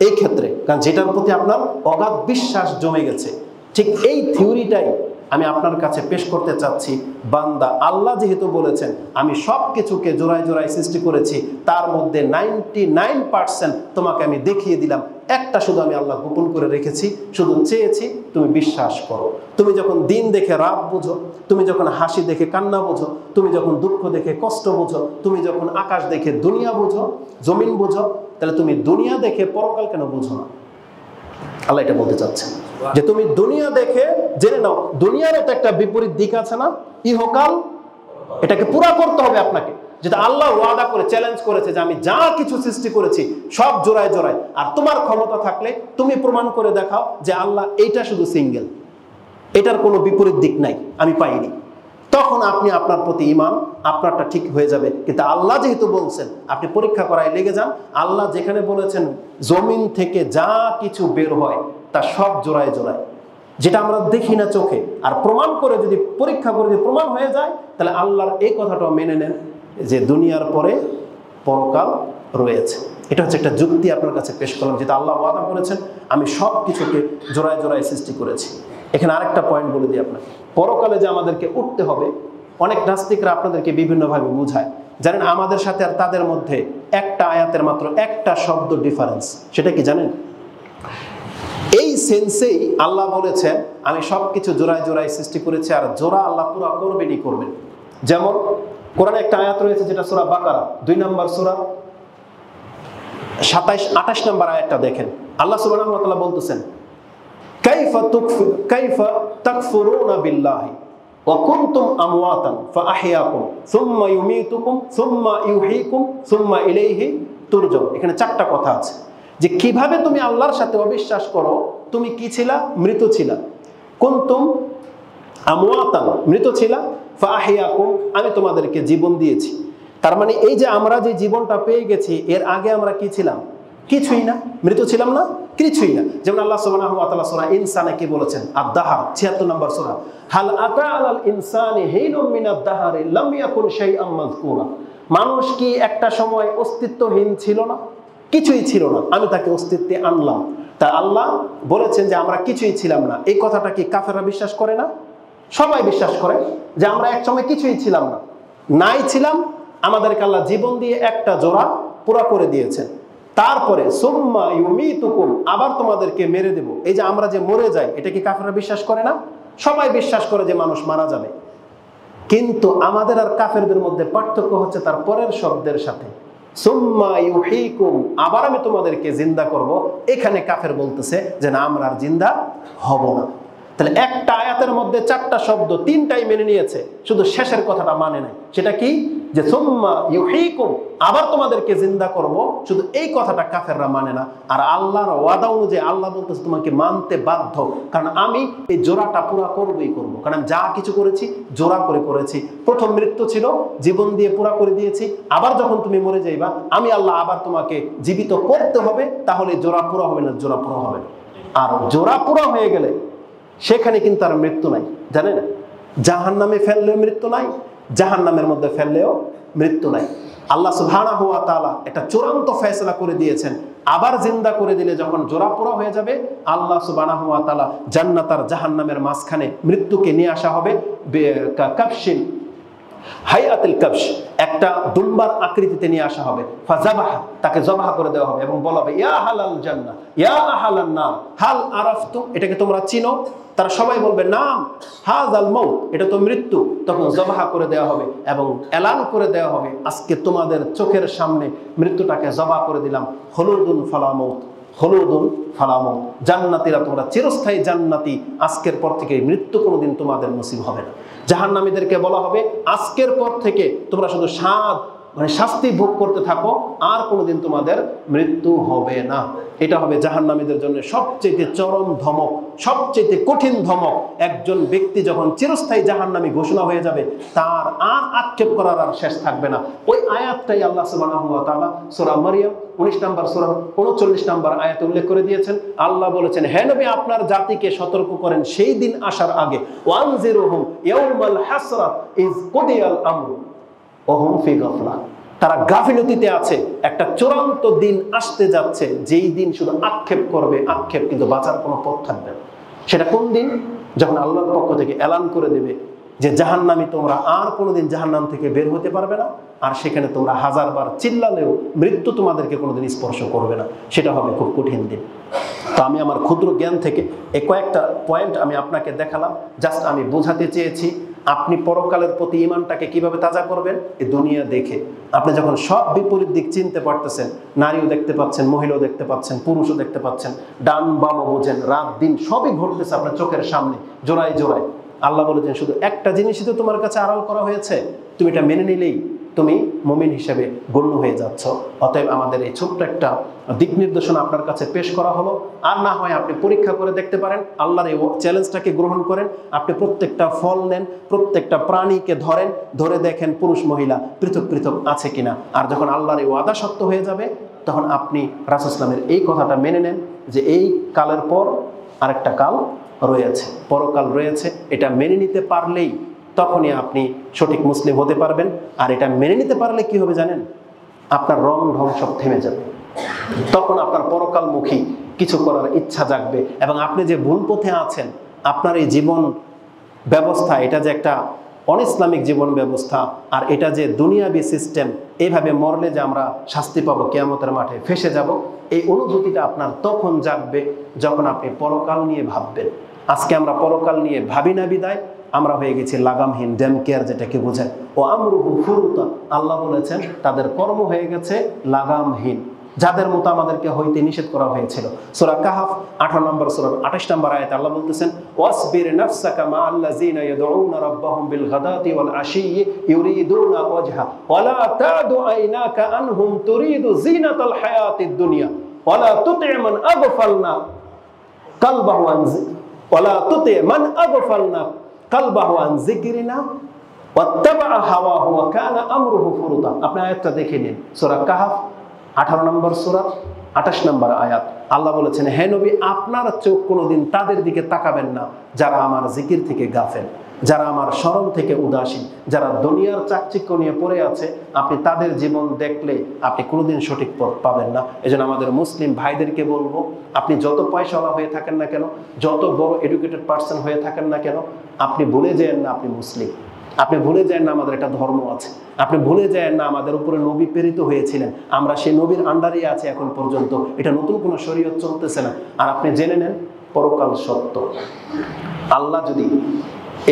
এই ক্ষেত্রে কারণ যেটার প্রতি আপনার অগাধ বিশ্বাস জমে গেছে, ঠিক এই থিওরিটাই আমি আপনার কাছে পেশ করতে চাচ্ছি। বান্দা, আল্লাহ যেহেতু বলেছেন আমি সব কিছুকে জোড়ায় জোড়ায় সৃষ্টি করেছি, তার মধ্যে 99% তোমাকে আমি দেখিয়ে দিলাম, একটা শুধু আমি আল্লাহ গোপন করে রেখেছি, শুধু চেয়েছি তুমি বিশ্বাস করো। তুমি যখন দিন দেখে রাত বুঝো, তুমি যখন হাসি দেখে কান্না বুঝো, তুমি যখন দুঃখ দেখে কষ্ট বুঝো, তুমি যখন আকাশ দেখে দুনিয়া বুঝো, জমিন বুঝো, তাহলে তুমি দুনিয়া দেখে পরকাল কেন বুঝো না? আল্লাহ এটা বলতে চাচ্ছেন যে তুমি দুনিয়া দেখে জেনে নাও, দুনিয়ারও তো একটা বিপরীত দিক আছে না, ইহকাল, এটাকে পুরা করতে হবে আপনাকে। যেটা আল্লাহ ওয়াদা করে চ্যালেঞ্জ করেছে যে আমি যা কিছু সৃষ্টি করেছি সব জোড়ায় জোড়ায়, আর তোমার ক্ষমতা থাকলে তুমি প্রমাণ করে দেখাও যে আল্লাহ এইটা শুধু সিঙ্গেল, এটার কোনো বিপরীত দিক নাই, আমি পাইনি। তখন আপনি আপনার প্রতি ঈমান আপনারটা ঠিক হয়ে যাবে। কিন্তু আল্লাহ যেহেতু বলছেন আপনি পরীক্ষা করায় লেগে যান, আল্লাহ যেখানে বলেছেন জমিন থেকে যা কিছু বের হয় তা সব জোড়ায় জোড়ায়, যেটা আমরা দেখি না চোখে, আর প্রমাণ করে যদি পরীক্ষা করে যদি প্রমাণ হয়ে যায়, তাহলে আল্লাহর এই কথাটাও মেনে নেন যে দুনিয়ার পরে পরকাল রয়েছে। এটা হচ্ছে একটা যুক্তি আপনার কাছে পেশ করলাম, যেটা আল্লাহ ওয়াদা করেছেন আমি সব কিছুকে জোড়ায় জোড়ায় সৃষ্টি করেছি। এখানে আরেকটা পয়েন্ট বলে দিই আপনাকে, পরকালে যে আমাদেরকে উঠতে হবে, অনেক নাস্তিকরা আপনাদেরকে বিভিন্নভাবে বুঝায়। জানেন আমাদের সাথে আর তাদের মধ্যে একটা আয়াতের মাত্র একটা শব্দ ডিফারেন্স, সেটা কি জানেন? এই সেন্সেই আল্লাহ বলেছেন আমি সবকিছু জোড়ায় জোড়ায় সৃষ্টি করেছি, আর জোড়া আল্লাহ পুরো করবেনই করবেন। যেমন কোরআনে একটা আয়াত রয়েছে যেটা সূরা বাকারা 2 নম্বর সূরা 27-28 নম্বর আয়াতটা দেখেন, আল্লাহ সুবহানাহু ওয়া তাআলা বলতেছেন কাইফা তাকফুরুনা বিল্লাহি ওয়া কুনতুম আমওয়াতান ফাআহইয়াকুম সুম্মা ইউমীতুকুম সুম্মা ইউহয়িকুম সুম্মা ইলাইহি তুরজাউন। এখানে 4টা কথা আছে যে কিভাবে তুমি আল্লাহর সাথে অবিশ্বাস করো। তুমি কি ছিলা? মৃত ছিলা। কুনতুম আমওয়াতান, মৃত ছিলা, ফাআহইয়াকুম, আমি তোমাদেরকে জীবন দিয়েছি। তার মানে এই যে আমরা যে জীবনটা পেয়ে গেছি, এর আগে আমরা কি ছিলাম? কিছুই না। মৃত ছিলাম না, কিছুই না। যেমন আল্লাহ সুবহানাহু ওয়া তাআলা সূরা ইনসানে কি বলেছেন? আদ-দাহর ৭৬ নম্বর সূরা, হাল আতা আলাল ইনসানি হিনুম মিনাদ দাহরি লাম ইয়াকুন শাইআম মাযকুরা। মানুষ কি একটা সময় অস্তিত্বহীন ছিল না? কিছুই ছিল না, আমি তাকে অস্তিত্বে আনলাম। তা আল্লাহ বলেছেন যে আমরা কিছুই ছিলাম না। এই কথাটা কি কাফেররা বিশ্বাস করে না? সবাই বিশ্বাস করে যে আমরা এক সময় কিছুই ছিলাম না, নাই ছিলাম, আমাদেরকে আল্লাহ জীবন দিয়ে একটা জোড়া পুরা করে দিয়েছেন। তারপরে সুম্মা ইউমিতুকুম, আবার তোমাদেরকে মেরে দেব। এই যে আমরা যে মরে যাই, এটা কি কাফেররা বিশ্বাস করে না? সবাই বিশ্বাস করে যে মানুষ মারা যাবে। কিন্তু আমাদের আর কাফেরদের মধ্যে পার্থক্য হচ্ছে তার পরের শব্দের সাথে, সুম্মা ইউহীকুম, আবার আমি তোমাদেরকে জিন্দা করব। এখানে কাফের বলতেছে যে না, আমরা আর জিন্দা হব না। তাহলে একটা আয়াতের মধ্যে 4টা শব্দ, 3টাই মেনে নিয়েছে, শুধু শেষের কথাটা মানে নাই। সেটা কি? যে সুম্মা ইউহীকুম, আবার তোমাদেরকে জিন্দা করব, শুধু এই কথাটা কাফেররা মানে না। আর আল্লাহর ওয়াদা অনুযায়ী আল্লাহ বলতেছে তোমাকে মানতে বাধ্য, কারণ আমি এই জোড়াটা পুরা করবই করব। কারণ যা কিছু করেছি জোড়া করে করেছি। প্রথম মৃত্যু ছিল, জীবন দিয়ে পুরা করে দিয়েছি। আবার যখন তুমি মরে যাইবা, আমি আল্লাহ আবার তোমাকে জীবিত করতে হবে, তাহলে জোড়া পুরা হবে না, জোড়া পুরা হবে না। আর জোড়া পুরা হয়ে গেলে সেখানে কিন্তু আর মৃত্যু নাই, জানেন? জাহান্নামে ফেললেও মৃত্যু নাই, জাহান্নামের মধ্যে ফেললেও মৃত্যু নাই। আল্লাহ সুবহানাহু ওয়া তাআলা একটা চূড়ান্ত ফয়সালা করে দিয়েছেন। আবার জিন্দা করে দিলে যখন জোড়া পোড়া হয়ে যাবে, আল্লাহ সুবহানাহু ওয়া তাআলা জান্নাত আর জাহান্নামের মাঝখানে মৃত্যুকে নিয়ে আসা হবে। কাবশিন হাইয়াতুল কাবশ, একটা দুম্বার আকৃতিতে নিয়ে আসা হবে। ফাজাবাহা, তাকে জবাহ করে দেওয়া হবে এবং বলা হবে ইয়া হালাল জান্নাহ ইয়া আহলান নার হাল আরাফতু, এটাকে তোমরা চিনো? তারা সবাই বলবে নাম, হাযাল মাউত, এটা তো মৃত্যু। তখন জবাহ করে দেওয়া হবে এবং এলান করে দেওয়া হবে আজকে তোমাদের চোখের সামনে মৃত্যুটাকে জবাহ করে দিলাম। হলুদুন ফালা মাউত, হলুদুন ফালা মাউত, জান্নাতীরা তোমরা চিরস্থায়ী জান্নাতি, আজকের পর থেকে মৃত্যু কোনোদিন তোমাদের নসিব হবে না। জাহান্নামীদেরকে বলা হবে আজকের পর থেকে তোমরা শুধু শাস্তি ভোগ করতে থাকো, আর কোনোদিন তোমাদের মৃত্যু হবে না। এটা হবে জাহান্নামীদের জন্য সবচেয়ে চরম ধমক, সবচেয়ে কঠিন ধমক। একজন ব্যক্তি যখন চিরস্থায়ী জাহান্নামী ঘোষণা হয়ে যাবে, তার আর আক্ষেপ করার আর শেষ থাকবে না। ওই আয়াতটাই আল্লাহ সুবহানাহু ওয়া তাআলা সূরা মারইয়াম 19 নম্বর সূরা 39 নম্বর আয়াতে উল্লেখ করে দিয়েছেন। আল্লাহ বলেছেন, হে নবী, আপনার জাতিকে সতর্ক করেন সেই দিন আসার আগে, ওয়ানজিরুহুম ইয়াউমাল হাসরাত ইজ কুদিয়াল আমরু ওয়া হুম ফি গাফলা। তারা গাফিলতিতে আছে। একটা চূড়ান্ত দিন আসতে যাচ্ছে, যেই দিন শুধু আক্ষেপ করবে, আক্ষেপ, কিন্তু বাঁচার কোনো পথ থাকবে না। সেটা কোন দিন? যখন আল্লাহর পক্ষ থেকে এলান করে দেবে যে জাহান্নামী তোমরা আর কোনোদিন জাহান্নাম থেকে বের হতে পারবে না, আর সেখানে তোমরা হাজারবার চিল্লালেও মৃত্যু তোমাদেরকে কোনোদিন স্পর্শ করবে না। সেটা হবে খুব কঠিন দিন। তো আমি আমার ক্ষুদ্র জ্ঞান থেকে এই কয়েকটা পয়েন্ট আমি আপনাকে দেখালাম। জাস্ট আমি বোঝাতে চেয়েছি আপনি পরকালের প্রতি ঈমানটাকে কিভাবে তাজা করবেন। এই দুনিয়া দেখে আপনি যখন সব বিপরীত দিক চিনতে পারতেছেন, নারীও দেখতে পাচ্ছেন, মহিলাও দেখতে পাচ্ছেন, পুরুষও দেখতে পাচ্ছেন, ডান বামও বোঝেন, রাত দিন সবই ঘটতেছে আপনার চোখের সামনে জোড়ায় জোড়ায়। আল্লাহ বলেছেন শুধু একটা জিনিসই তো তোমার কাছে আড়াল করা হয়েছে, তুমি এটা মেনে নিলেই তুমি মুমিন হিসেবে গণ্য হয়ে যাচ্ছ। অতএব আমাদের এই ছোট্ট একটা দিক নির্দেশনা আপনার কাছে পেশ করা হলো। আর না হয় আপনি পরীক্ষা করে দেখতে পারেন, আল্লাহর এই চ্যালেঞ্জটাকে গ্রহণ করেন। আপনি প্রত্যেকটা ফল নেন, প্রত্যেকটা প্রাণীকে ধরেন, ধরে দেখেন পুরুষ মহিলা পৃথক পৃথক আছে কিনা। আর যখন আল্লাহর এই ওয়াদা সত্য হয়ে যাবে, তখন আপনি রাসূল ইসলামের এই কথাটা মেনে নেন যে এই কালের পর আরেকটা কাল রয়েছে, পরকাল রয়েছে। এটা মেনে নিতে পারলেই তখনই আপনি সঠিক মুসলিম হতে পারবেন। আর এটা মেনে নিতে পারলে কি হবে জানেন? আপনার রং ঢং সব থেমে যাবে। তখন আপনার পরকালমুখী কিছু করার ইচ্ছা জাগবে এবং আপনি যে ভুল পথে আছেন, আপনার এই জীবন ব্যবস্থা, এটা যে একটা অনইসলামিক জীবন ব্যবস্থা, আর এটা যে দুনিয়াবি সিস্টেম, এইভাবে মরলে যে আমরা শাস্তি পাবো, কিয়ামতের মাঠে ফেসে যাব, এই অনুভূতিটা আপনার তখন জাগবে যখন আপনি পরকাল নিয়ে ভাববেন। আজকে আমরা পরকাল নিয়ে ভাবি না বিদায় আমরা হয়ে গেছি লাগামহীন, ড্যাম কেয়ার যেটাকে বোঝায়। ও আমরুহু ফুরুতা, আল্লাহ বলেছেন তাদের কর্ম হয়ে গেছে লাগামহীন, যাদের মতো আমাদেরকে হইতে নিষেধ করা হয়েছিল। সূরা কাহফ 18 নম্বর সূরা 28 নম্বর আয়াতে আল্লাহ বলতেছেন, ওয়াসবির নাফসাকা মা'আল্লাযীনা ইয়াদউনা রাব্বাহুম বিল গাদাতি ওয়াল আশিয়্যি ইউরিদুনা ওয়াজহা ওয়ালা তা'দু আইনাকা আনহুম তুরিদু যিনাতাল হায়াতিদ দুনিয়া ওয়ালা তুতি' মান আগফালনা কালবাহু আন ওয়ালা তুতি' মান আগফালনা কালবাহু আন যিকরিনা ওয়াত্তাবা হাওয়াহু ওয়া কানা আমরুহু ফুরুতা। আপনি আয়াতটা দেখে নিন, সূরা কাহফ 18 নম্বর সূরা 28 নম্বর আয়াত। আল্লাহ বলেছেন, হে নবী, আপনার চোখ কোনোদিন তাদের দিকে তাকাবেন না যারা আমার জিকির থেকে গাফেল, যারা আমার স্মরণ থেকে উদাসীন, যারা দুনিয়ার চাকচিক্য নিয়ে পড়ে আছে। আপনি তাদের জীবন দেখলে আপনি কোনোদিন সঠিক পথ পাবেন না। এজন্য আমাদের মুসলিম ভাইদেরকে বলবো, আপনি যত পয়সাওয়ালা হয়ে থাকেন না কেন, যত বড় এডুকেটেড পার্সন হয়ে থাকেন না কেন, আপনি ভুলে যান না আপনি মুসলিম। আপনি ভুলে যান না আমাদের একটা ধর্ম আছে। আপনি ভুলে যান না আমাদের উপরে নবী প্রেরিত হয়েছিলেন, আমরা সেই নবীর আন্ডারে আছি এখন পর্যন্ত। এটা নতুন কোনো শরীয়ত চলতেছে না। আর আপনি জেনে নেন, পরকাল সত্য। আল্লাহ যদি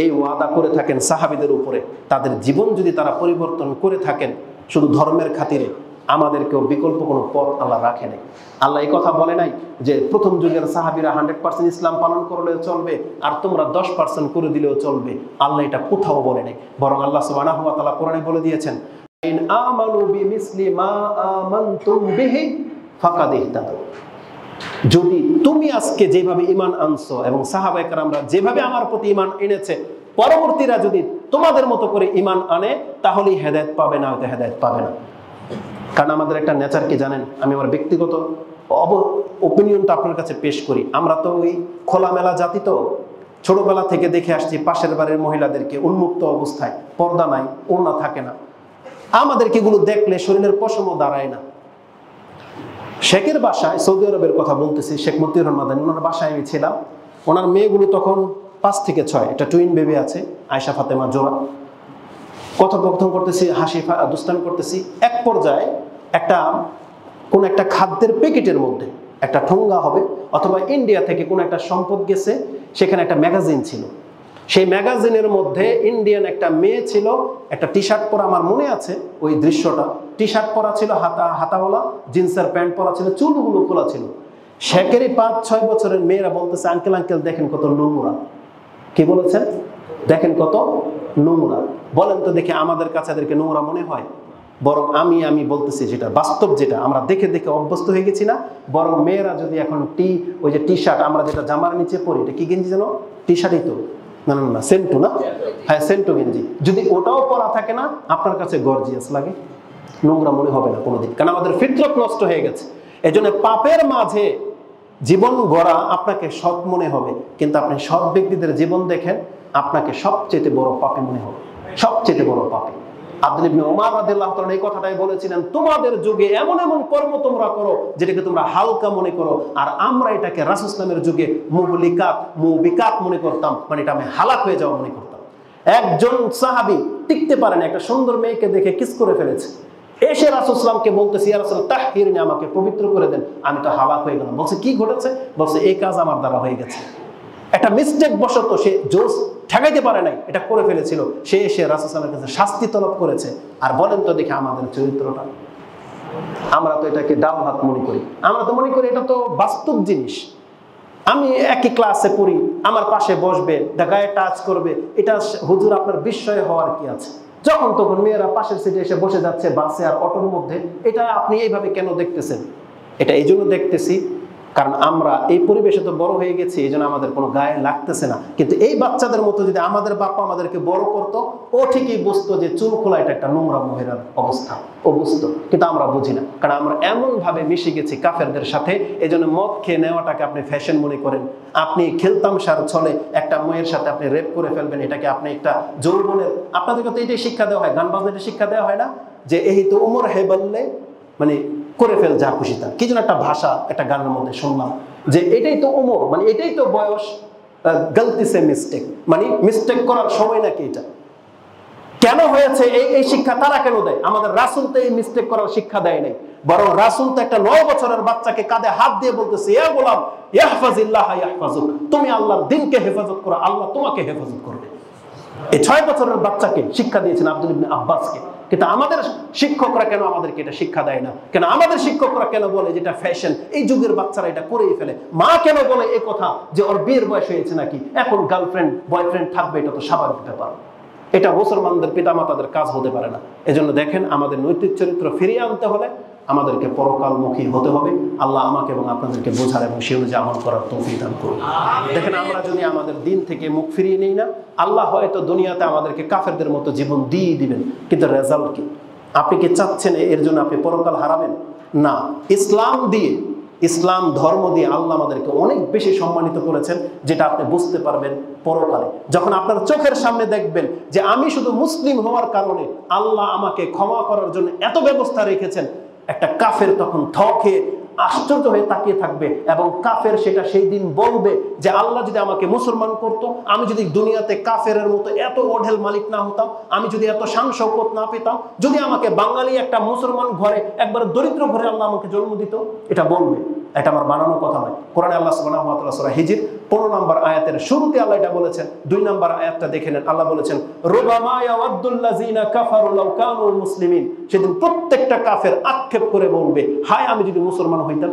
এই ওয়াদা করে থাকেন সাহাবীদের উপরে, তাদের জীবন যদি তারা পরিবর্তন করে থাকেন শুধু ধর্মের খাতিরে, আমাদেরকেও বিকল্প কোনো পথ আল্লাহ রাখে নাই। আল্লাহ এই কথা বলে নাই যে প্রথম যুগের সাহাবীরা 100% ইসলাম পালন করলেও চলবে আর তোমরা 10% করে দিলেও চলবে। আল্লাহ এটা কোথাও বলে নাই। বরং আল্লাহ সুবহানাহু ওয়া তাআলা কোরআনে বলে দিয়েছেন, ইন আমানু বিমিসলি মা আমানতুম বিহি ফাকাদ ইহতাদাউ। যদি তুমি আজকে যেভাবে ঈমান আনছো এবং সাহাবায়ে কেরামরা যেভাবে আমার প্রতি ঈমান এনেছে, পরবর্তীরা যদি তোমাদের মতো করে ঈমান আনে, তাহলেই হেদায়েত পাবে, না হয়তো হেদায়েত পাবে না। কারণ আমাদের একটা নেচার কি জানেন, আমি আমার ব্যক্তিগত ওপিনিয়নটা আপনার কাছে পেশ করি। আমরা তো ওই খোলামেলা জাতি, তো ছোটবেলা থেকে দেখে আসছি পাশের বাড়ির মহিলাদেরকে উন্মুক্ত অবস্থায়, পর্দা নাই, ওড়না থাকে না। আমাদেরকে এগুলো দেখলে শরীরের পশমও দাঁড়ায় না। শেখের বাসায়, সৌদি আরবের কথা বলতেছি, শেখ মতিউর রহমান মাদানী, ওনার বাসায় আমি ছিলাম। ওনার মেয়েগুলো তখন 5 থেকে 6, একটা টুইন বেবি আছে, আয়েশা ফাতেমা জোড়া। কথোপকথন করতেছি, হাসি দুস্তানি করতেছি। এক পর্যায়ে কোন একটা খাদ্যের প্যাকেটের মধ্যে একটা ঠোঙ্গা হবে, অথবা ইন্ডিয়া থেকে কোন একটা সম্পদ গেছে, সেখানে একটা ম্যাগাজিন ছিল। সেই ম্যাগাজিনের মধ্যে ইন্ডিয়ান একটা মেয়ে ছিল, একটা টি শার্ট পরা, আমার মনে আছে ওই দৃশ্যটা। টি শার্ট পরা ছিল, হাতাওয়ালা জিন্সের প্যান্ট পরা ছিল, চুলগুলো খোলা ছিল। শেখেরই 5-6 বছরের মেয়েরা বলতেছে, আঙ্কেল আঙ্কেল দেখেন কত নোংরা। কি বলেছেন? দেখেন কত নোংরা। বলেন তো দেখি, আমাদের কাছে এদেরকে নোংরা মনে হয়? বরং আমি বলতেছি যেটা বাস্তব, যেটা আমরা দেখে দেখে অভ্যস্ত হয়ে গেছি না। বরং মেয়েরা যদি এখন ওই যে টি শার্ট আমরা যেটা জামার নিচে পরি, এটা কি গেঞ্জি যেন? টি শার্টই তো, না না না, সেন্টু না? হ্যাঁ, সেন্টু গেঞ্জি। যদি ওটাও পরা থাকে না, আপনার কাছে গর্জিয়াস লাগে, নোংরা মনে হবে না কোনোদিন, কারণ আমাদের ফিতরত নষ্ট হয়ে গেছে। এই জন্য পাপের মাঝে জীবন গড়া আপনাকে সৎ মনে হবে, কিন্তু আপনি সৎ ব্যক্তিদের জীবন দেখেন, আপনাকে সবচেয়ে বড় পাপী মনে হবে, সবচেয়ে বড় পাপী। আব্দুল্লাহ ইবনে উমর রাদিয়াল্লাহু তাআলা এই কথাটাই বলেছিলেন, তোমাদের যুগে এমন এমন কর্ম তোমরা করো যেটাকে তোমরা হালকা মনে করো, আর আমরা এটাকে রাসূল সাল্লাল্লাহু আলাইহি যুগে মুবিকাত মনে করতাম, মানে এটা আমি হালাক হয়ে যাওয়া মনে করতাম। একজন সাহাবী টিকতে পারেন, একটা সুন্দর মেয়েকে দেখে কিস করে ফেলেছে, এসে রাসূল সাল্লামকে বলতেছে, ইয়া রাসূল তাহহিরনি, আমাকে পবিত্র করে দেন, আমি তো হালাক হয়ে গেলাম। বলছে কি ঘটেছে? বলছে এই কাজ আমার দ্বারা হয়ে গেছে। একটা মিস্টেক বশত সে জোশ ঠেকাইতে পারে নাই, এটা করে ফেলেছিল। সে এসে রাসূল সাল্লাল্লাহু আলাইহি ওয়াসাল্লামের কাছে শাস্তি তলব করেছে। আর বলেন তো দেখি আমাদের চরিত্রটা, আমরা তো এটাকে ডাল ভাত মনে করি। আমরা তো মনে করি এটা তো বাস্তব জিনিস। আমি একই ক্লাসে পড়ি, আমার পাশে বসবে, গায়ে টাচ করবে, এটা হুজুর আপনার বিস্ময় হওয়ার কি আছে? যখন তখন মেয়েরা পাশের সিটে এসে বসে যাচ্ছে বাসে আর অটোর মধ্যে, এটা আপনি এইভাবে কেন দেখতেছেন? এটা এই জন্য দেখতেছি কারণ আমরা এই পরিবেশে তো বড় হয়ে গেছি, এই জন্য আমাদের কোনো গায়ে লাগতেছে না। কিন্তু এই বাচ্চাদের মতো যদি আমাদের বাবা আমাদেরকে বড় করতো, ও ঠিকই বুঝতো যে চুল খোলা এটা একটা নোংরা মহিলার অবস্থা, ও বুঝতো। কিন্তু আমরা বুঝি না, কারণ আমরা এমন ভাবে মিশে গেছি কাফেরদের সাথে। এই জন্য মদ খেয়ে নেওয়াটাকে আপনি ফ্যাশন মনে করেন। আপনি খেলতামশার ছলে একটা মেয়ের সাথে আপনি রেপ করে ফেলবেন, এটাকে আপনি একটা যৌবনের, আপনাদেরকে তো এটাই শিক্ষা দেওয়া হয়, গান বাজনা শিক্ষা দেওয়া হয় না যে এই তো উমর হে বললে, মানে করে ফেল যা খুশি তা। কি যেন একটা ভাষা একটা গানের মধ্যে শুনলাম যে এটাই তো ওমর, মানে এটাই তো বয়স, গলতি সে মিস্টেক, মানে মিস্টেক করার সময় নাকি এটা। কেন হয়েছে এই শিক্ষা তারা কেন দেয়? আমাদের রাসূল তো এই মিস্টেক করার শিক্ষা দেয় নাই, বরং রাসূল তো একটা 9 বছরের বাচ্চাকে কাঁধে হাত দিয়ে বলতেছে, ইয়া গোলাম ইহফাজিল্লাহ ইয়াহফাজুক, তুমি আল্লাহর দ্বীনকে হেফাজত করো, আল্লাহ তোমাকে হেফাজত করবে। এই 6 বছরের বাচ্চাকে শিক্ষা দিয়েছেন আব্দুল্লাহ ইবনে আব্বাসকে। কিন্তু আমাদের শিক্ষকরা কেন আমাদেরকে এটা শিক্ষা দেয় না? কেন আমাদের শিক্ষকরা কেন বলে যেটা ফ্যাশন, এই যুগের বাচ্চারা এটা করেই ফেলে? মা কেন বলে এই কথা যে ওর বিয়ের বয়স হয়েছে নাকি, এখন গার্লফ্রেন্ড বয়ফ্রেন্ড থাকবে, এটা তো স্বাভাবিক ব্যাপার। এটা মুসলমানদের পিতামাতাদের কাজ হতে পারে না। এজন্য দেখেন, আমাদের নৈতিক চরিত্র ফিরিয়ে আনতে হলে আমাদেরকে পরকালমুখী হতে হবে। আল্লাহ আমাকে এবং আপনাদেরকে বোঝার এবং সে অনুযায়ী আমল করার তৌফিক দান করুন। দেখেন, আমরা যদি আমাদের দিন থেকে মুখ ফিরিয়ে নিই না, আল্লাহ হয়তো দুনিয়াতে আমাদেরকে কাফেরদের মতো জীবন দিয়ে দিবেন, কিন্তু রেজাল্ট কি? আপনি কি চাচ্ছেন এর জন্য আপনি পরকাল হারাবেন? না। ইসলাম দিয়ে, ইসলাম ধর্ম দিয়ে আল্লাহ আমাদেরকে অনেক বেশি সম্মানিত করেছেন, যেটা আপনি বুঝতে পারবেন পরকালে। যখন আপনার চোখের সামনে দেখবেন যে আমি শুধু মুসলিম হওয়ার কারণে আল্লাহ আমাকে ক্ষমা করার জন্য এত ব্যবস্থা রেখেছেন, একটা কাফের তখন থকে আশ্চর্য হয়ে তাকিয়ে থাকবে, এবং কাফের সেটা সেই দিন বলবে যে আল্লাহ যদি আমাকে মুসলমান করতো, আমি যদি দুনিয়াতে কাফেরের মতো এত ওঢেল মালিক না হতাম, আমি যদি এত শান শৌকত না পেতাম, যদি আমাকে বাঙালি একটা মুসলমান ঘরে, একবার দরিদ্র ঘরে আল্লাহ আমাকে জন্ম দিত, এটা বলবে। এটা আমার বানানো কথা নয়। কোরআনে আল্লাহ সুবহানাহু ওয়া তাআলা সূরা হিজর 15 নম্বর আয়াতের শুরুতে আল্লাহ এটা বলেছেন। 2 নম্বর আয়াতটা দেখে নেন। আল্লাহ বলেছেন, রুবামা ইয়াওয়াদ্দুল্লাযিনা কাফারু লাউ কানু মুসলিমিন। সেদিন প্রত্যেকটা কাফের আক্ষেপ করে বলবে, হায় আমি যদি মুসলমান হইতাম।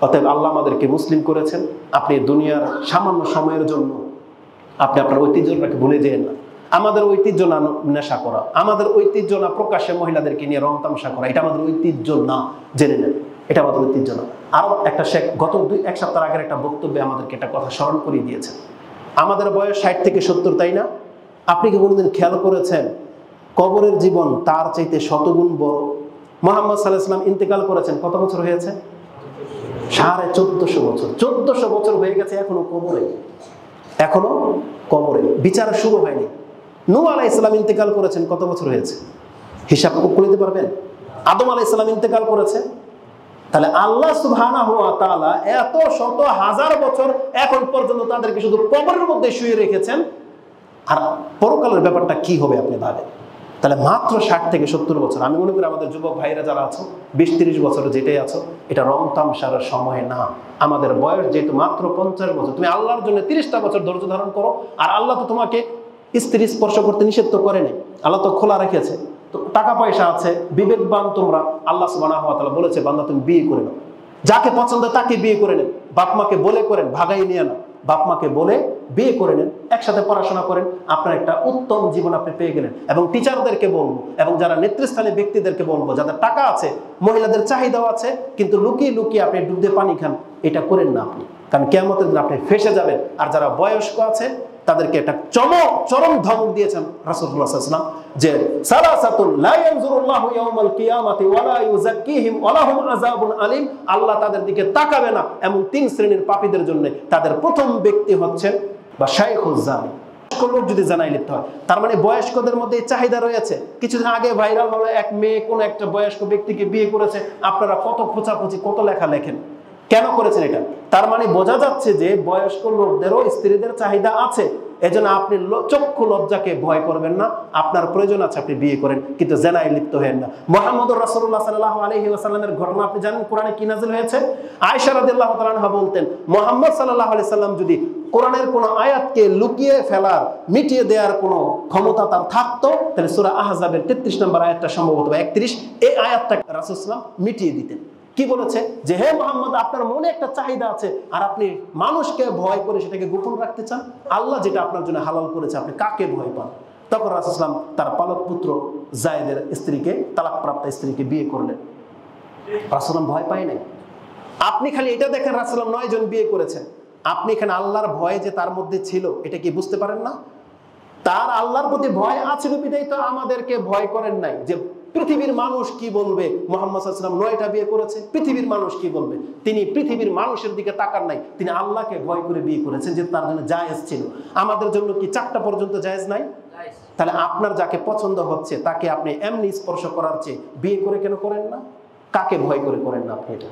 অতএব আল্লাহ আমাদেরকে মুসলিম করেছেন। আপনি দুনিয়ার সামান্য সময়ের জন্য আপনি আপনার ঐতিহ্যটাকে ভুলে যেন না। আমাদের ঐতিহ্য না নেশা করা, আমাদের ঐতিহ্য না প্রকাশ্যে মহিলাদেরকে নিয়ে রং তামাশা করা, এটা আমাদের ঐতিহ্য না, জেনে নেন। এটা আমাদের ঐতিহ্য না। আরো একটা শেখ গত 1 সপ্তাহ আগের একটা বক্তব্যে আমাদেরকে একটা কথা স্মরণ করিয়ে দিয়েছেন। আমাদের বয়স 60 থেকে 70, তাই না? আপনি কি কোনোদিন খেয়াল করেছেন কবরের জীবন তার চাইতে শতগুণ বড়? মুহাম্মদ সাল্লাল্লাহু আলাইহি ওয়াসাল্লাম ইন্তেকাল করেছেন, কত বছর হয়েছে? 1450 বছর। 1400 বছর হয়ে গেছে, এখনো কবরে, এখনো কবরে, বিচার শুরু হয়নি। নূহ আলাইহিস সালাম ইন্তেকাল করেছেন, কত বছর হয়েছে? হিসাব করে দিতে পারবেন? আদম আলাইহিস সালাম ইন্তেকাল করেছে। তাহলে আল্লাহ সুবহানাহু ওয়া তাআলা এত শত হাজার বছর এখন পর্যন্ত তাদেরকে শুধু কবরের মধ্যে শুয়ে রেখেছেন। আর পরকালের ব্যাপারটা কি হবে আপনি ভাবেন। তাহলে মাত্র 60 থেকে 70 বছর। আমি মনে করি আমাদের যুবক ভাইরা যারা আছো 20-30 বছর যেটাই আছো, এটা রং তামশার সময় না। আমাদের বয়স যেহেতু মাত্র 50 বছর, তুমি আল্লাহর জন্য 30টা বছর ধৈর্য ধারণ করো। আর আল্লাহ তো তোমাকে স্ত্রী স্পর্শ করতে নিষেধ তো করেনি, আল্লাহ তো খোলা রেখেছে। তো টাকা পয়সা আছে, বিবেকবান তোমরা, আল্লাহ সুবহানাহু ওয়া তাআলা বলেছে বান্দা তুমি বিয়ে করে নাও, যাকে পছন্দ তাকে বিয়ে করে নেন। বাপ মাকে বলে করেন, ভাগাই নিয়ে না, বাপ মাকে বলে বিয়ে করে নেন, একসাথে পড়াশোনা করেন, আপনার একটা উত্তম জীবন আপনি পেয়ে গেলেন। এবং টিচারদেরকে বলবো, এবং যারা নেতৃস্থানীয় ব্যক্তিদেরকে বলবো, যাদের টাকা আছে, মহিলাদের চাহিদাও আছে, কিন্তু লুকিয়ে লুকিয়ে আপনি দুধে পানি খান, এটা করেন না আপনি, কারণ কিয়ামতের দিন আপনি ফেঁসে যাবেন। আর যারা বয়স্ক আছে তাদেরকে একটা চরম ধমক দিয়েছেন রাসূলুল্লাহ সাল্লাল্লাহু আলাইহি ওয়াসাল্লাম, যে সালাসাতুন লা ইয়ানজুরুল্লাহু ইয়াওমাল কিয়ামাতি ওয়া লা ইউযাক্কিহিম ওয়া লাহুম আযাবুন আলীম। আল্লাহ তাদের দিকে তাকাবে না এমন 3 শ্রেণীর পাপীদের জন্য। তাদের প্রথম ব্যক্তি হচ্ছেন বা শাইখুজ জানি, লোক যদি জানাই লিপ্ত হয়, তার মানে বয়স্কদের মধ্যে চাহিদা রয়েছে। কিছুদিন আগে ভাইরাল হলো এক মেয়ে কোন একটা বয়স্ক ব্যক্তিকে বিয়ে করেছে। আপনারা কত খোঁচাখুচি, কত লেখা লেখেন, কেন করেছেন এটা? তার মানে বোঝা যাচ্ছে যে বয়স্ক লোকদেরও স্ত্রীদের চাহিদা আছে। এজন্য আপনি চক্ষু লজ্জাকে ভয় করবেন না, আপনার প্রয়োজন আছে আপনি বিয়ে করেন, কিন্তু জেনায় লিপ্ত হবেন না। মুহাম্মদুর রাসূলুল্লাহ সাল্লাল্লাহু আলাইহি ওয়াসাল্লামের ঘটনা আপনি জানেন কোরআনে কি নাযিল হয়েছে? আয়েশা রাদিয়াল্লাহু তাআলা আনহা বলতেন, মুহাম্মদ সাল্লাল্লাহু আলাইহি সাল্লাম যদি কোরআনের কোন আয়াতকে লুকিয়ে ফেলার, মিটিয়ে দেওয়ার কোন ক্ষমতা তার থাকতো, তাহলে সূরা আহজাবের 33 নম্বর আয়াতটা সম্ভবত 31, এই আয়াতটা রাসূল সাল্লাল্লাহু আলাইহি ওয়াসাল্লাম মিটিয়ে দিতেন। কি বলেছে? যে হে মুহাম্মদ, আপনার মনে একটা চাহিদা আছে আর আপনি মানুষকে ভয় করে সেটাকে গোপন রাখতে চান। আল্লাহ যেটা আপনার জন্য হালাল করেছে, আপনি কাকে ভয় পান? তখন রাসূল সাল্লাল্লাহু আলাইহি ওয়াসাল্লাম তার পালক পুত্র যায়েদের স্ত্রীকে, তালাকপ্রাপ্ত স্ত্রীকে বিয়ে করলেন। রাসূল সাল্লাল্লাহু ভয় পায় নাই। আপনি খালি এটা দেখেন রাসূল সাল্লাল্লাহু 9 জন বিয়ে করেছেন, আপনি এখানে আল্লাহর ভয় যে তার মধ্যে ছিল এটা কি বুঝতে পারেন না? তার আল্লাহর প্রতি ভয় আছে বিধাই তো আমাদেরকে ভয় করেন নাই যে পৃথিবীর মানুষ কি বলবে। মুহাম্মদ সাল্লাল্লাহু আলাইহি ওয়াসাল্লাম 9টা বিয়ে করেছে, পৃথিবীর মানুষ কি বলবে। তিনি পৃথিবীর মানুষের দিকে তাকান নাই, তিনি আল্লাহকে ভয় করে বিয়ে করেছেন, যে তার জন্য জায়েজ ছিল। আমাদের জন্য কি 4টা পর্যন্ত জায়েজ নাই? তাহলে আপনার যাকে পছন্দ হচ্ছে তাকে আপনি এমনি স্পর্শ করার চেয়ে বিয়ে করে কেন করেন না? কাকে ভয় করে করেন না আপনি? এটা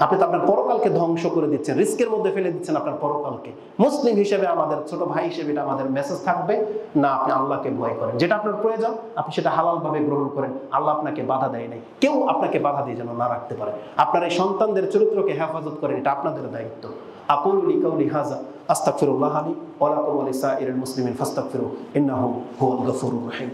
আপনি তো আপনার পরকালকে ধ্বংস করে দিচ্ছেন, রিস্কের মধ্যে ফেলে দিচ্ছেন আপনার পরকালকে। মুসলিম হিসেবে আমাদের ছোট ভাই হিসেবে এটা আমাদের মেসেজ থাকবে না, আপনি আল্লাহকে ভয় করেন, যেটা আপনার প্রয়োজন আপনি সেটা হালালভাবে গ্রহণ করেন। আল্লাহ আপনাকে বাধা দেয় নাই, কেউ আপনাকে বাধা দিয়ে যেন না রাখতে পারে। আপনার এই সন্তানদের চরিত্রকে হেফাজত করেন, এটা আপনাদের দায়িত্ব। আকুলু লিকাউলি হাযা আস্তাগফিরুল্লাহ লি ওয়া লাকুম ওয়া লিসাইরিল মুসলিমিন ফাস্তাগফিরু ইন্নাহু হুয়াল গফুরুর রহিম।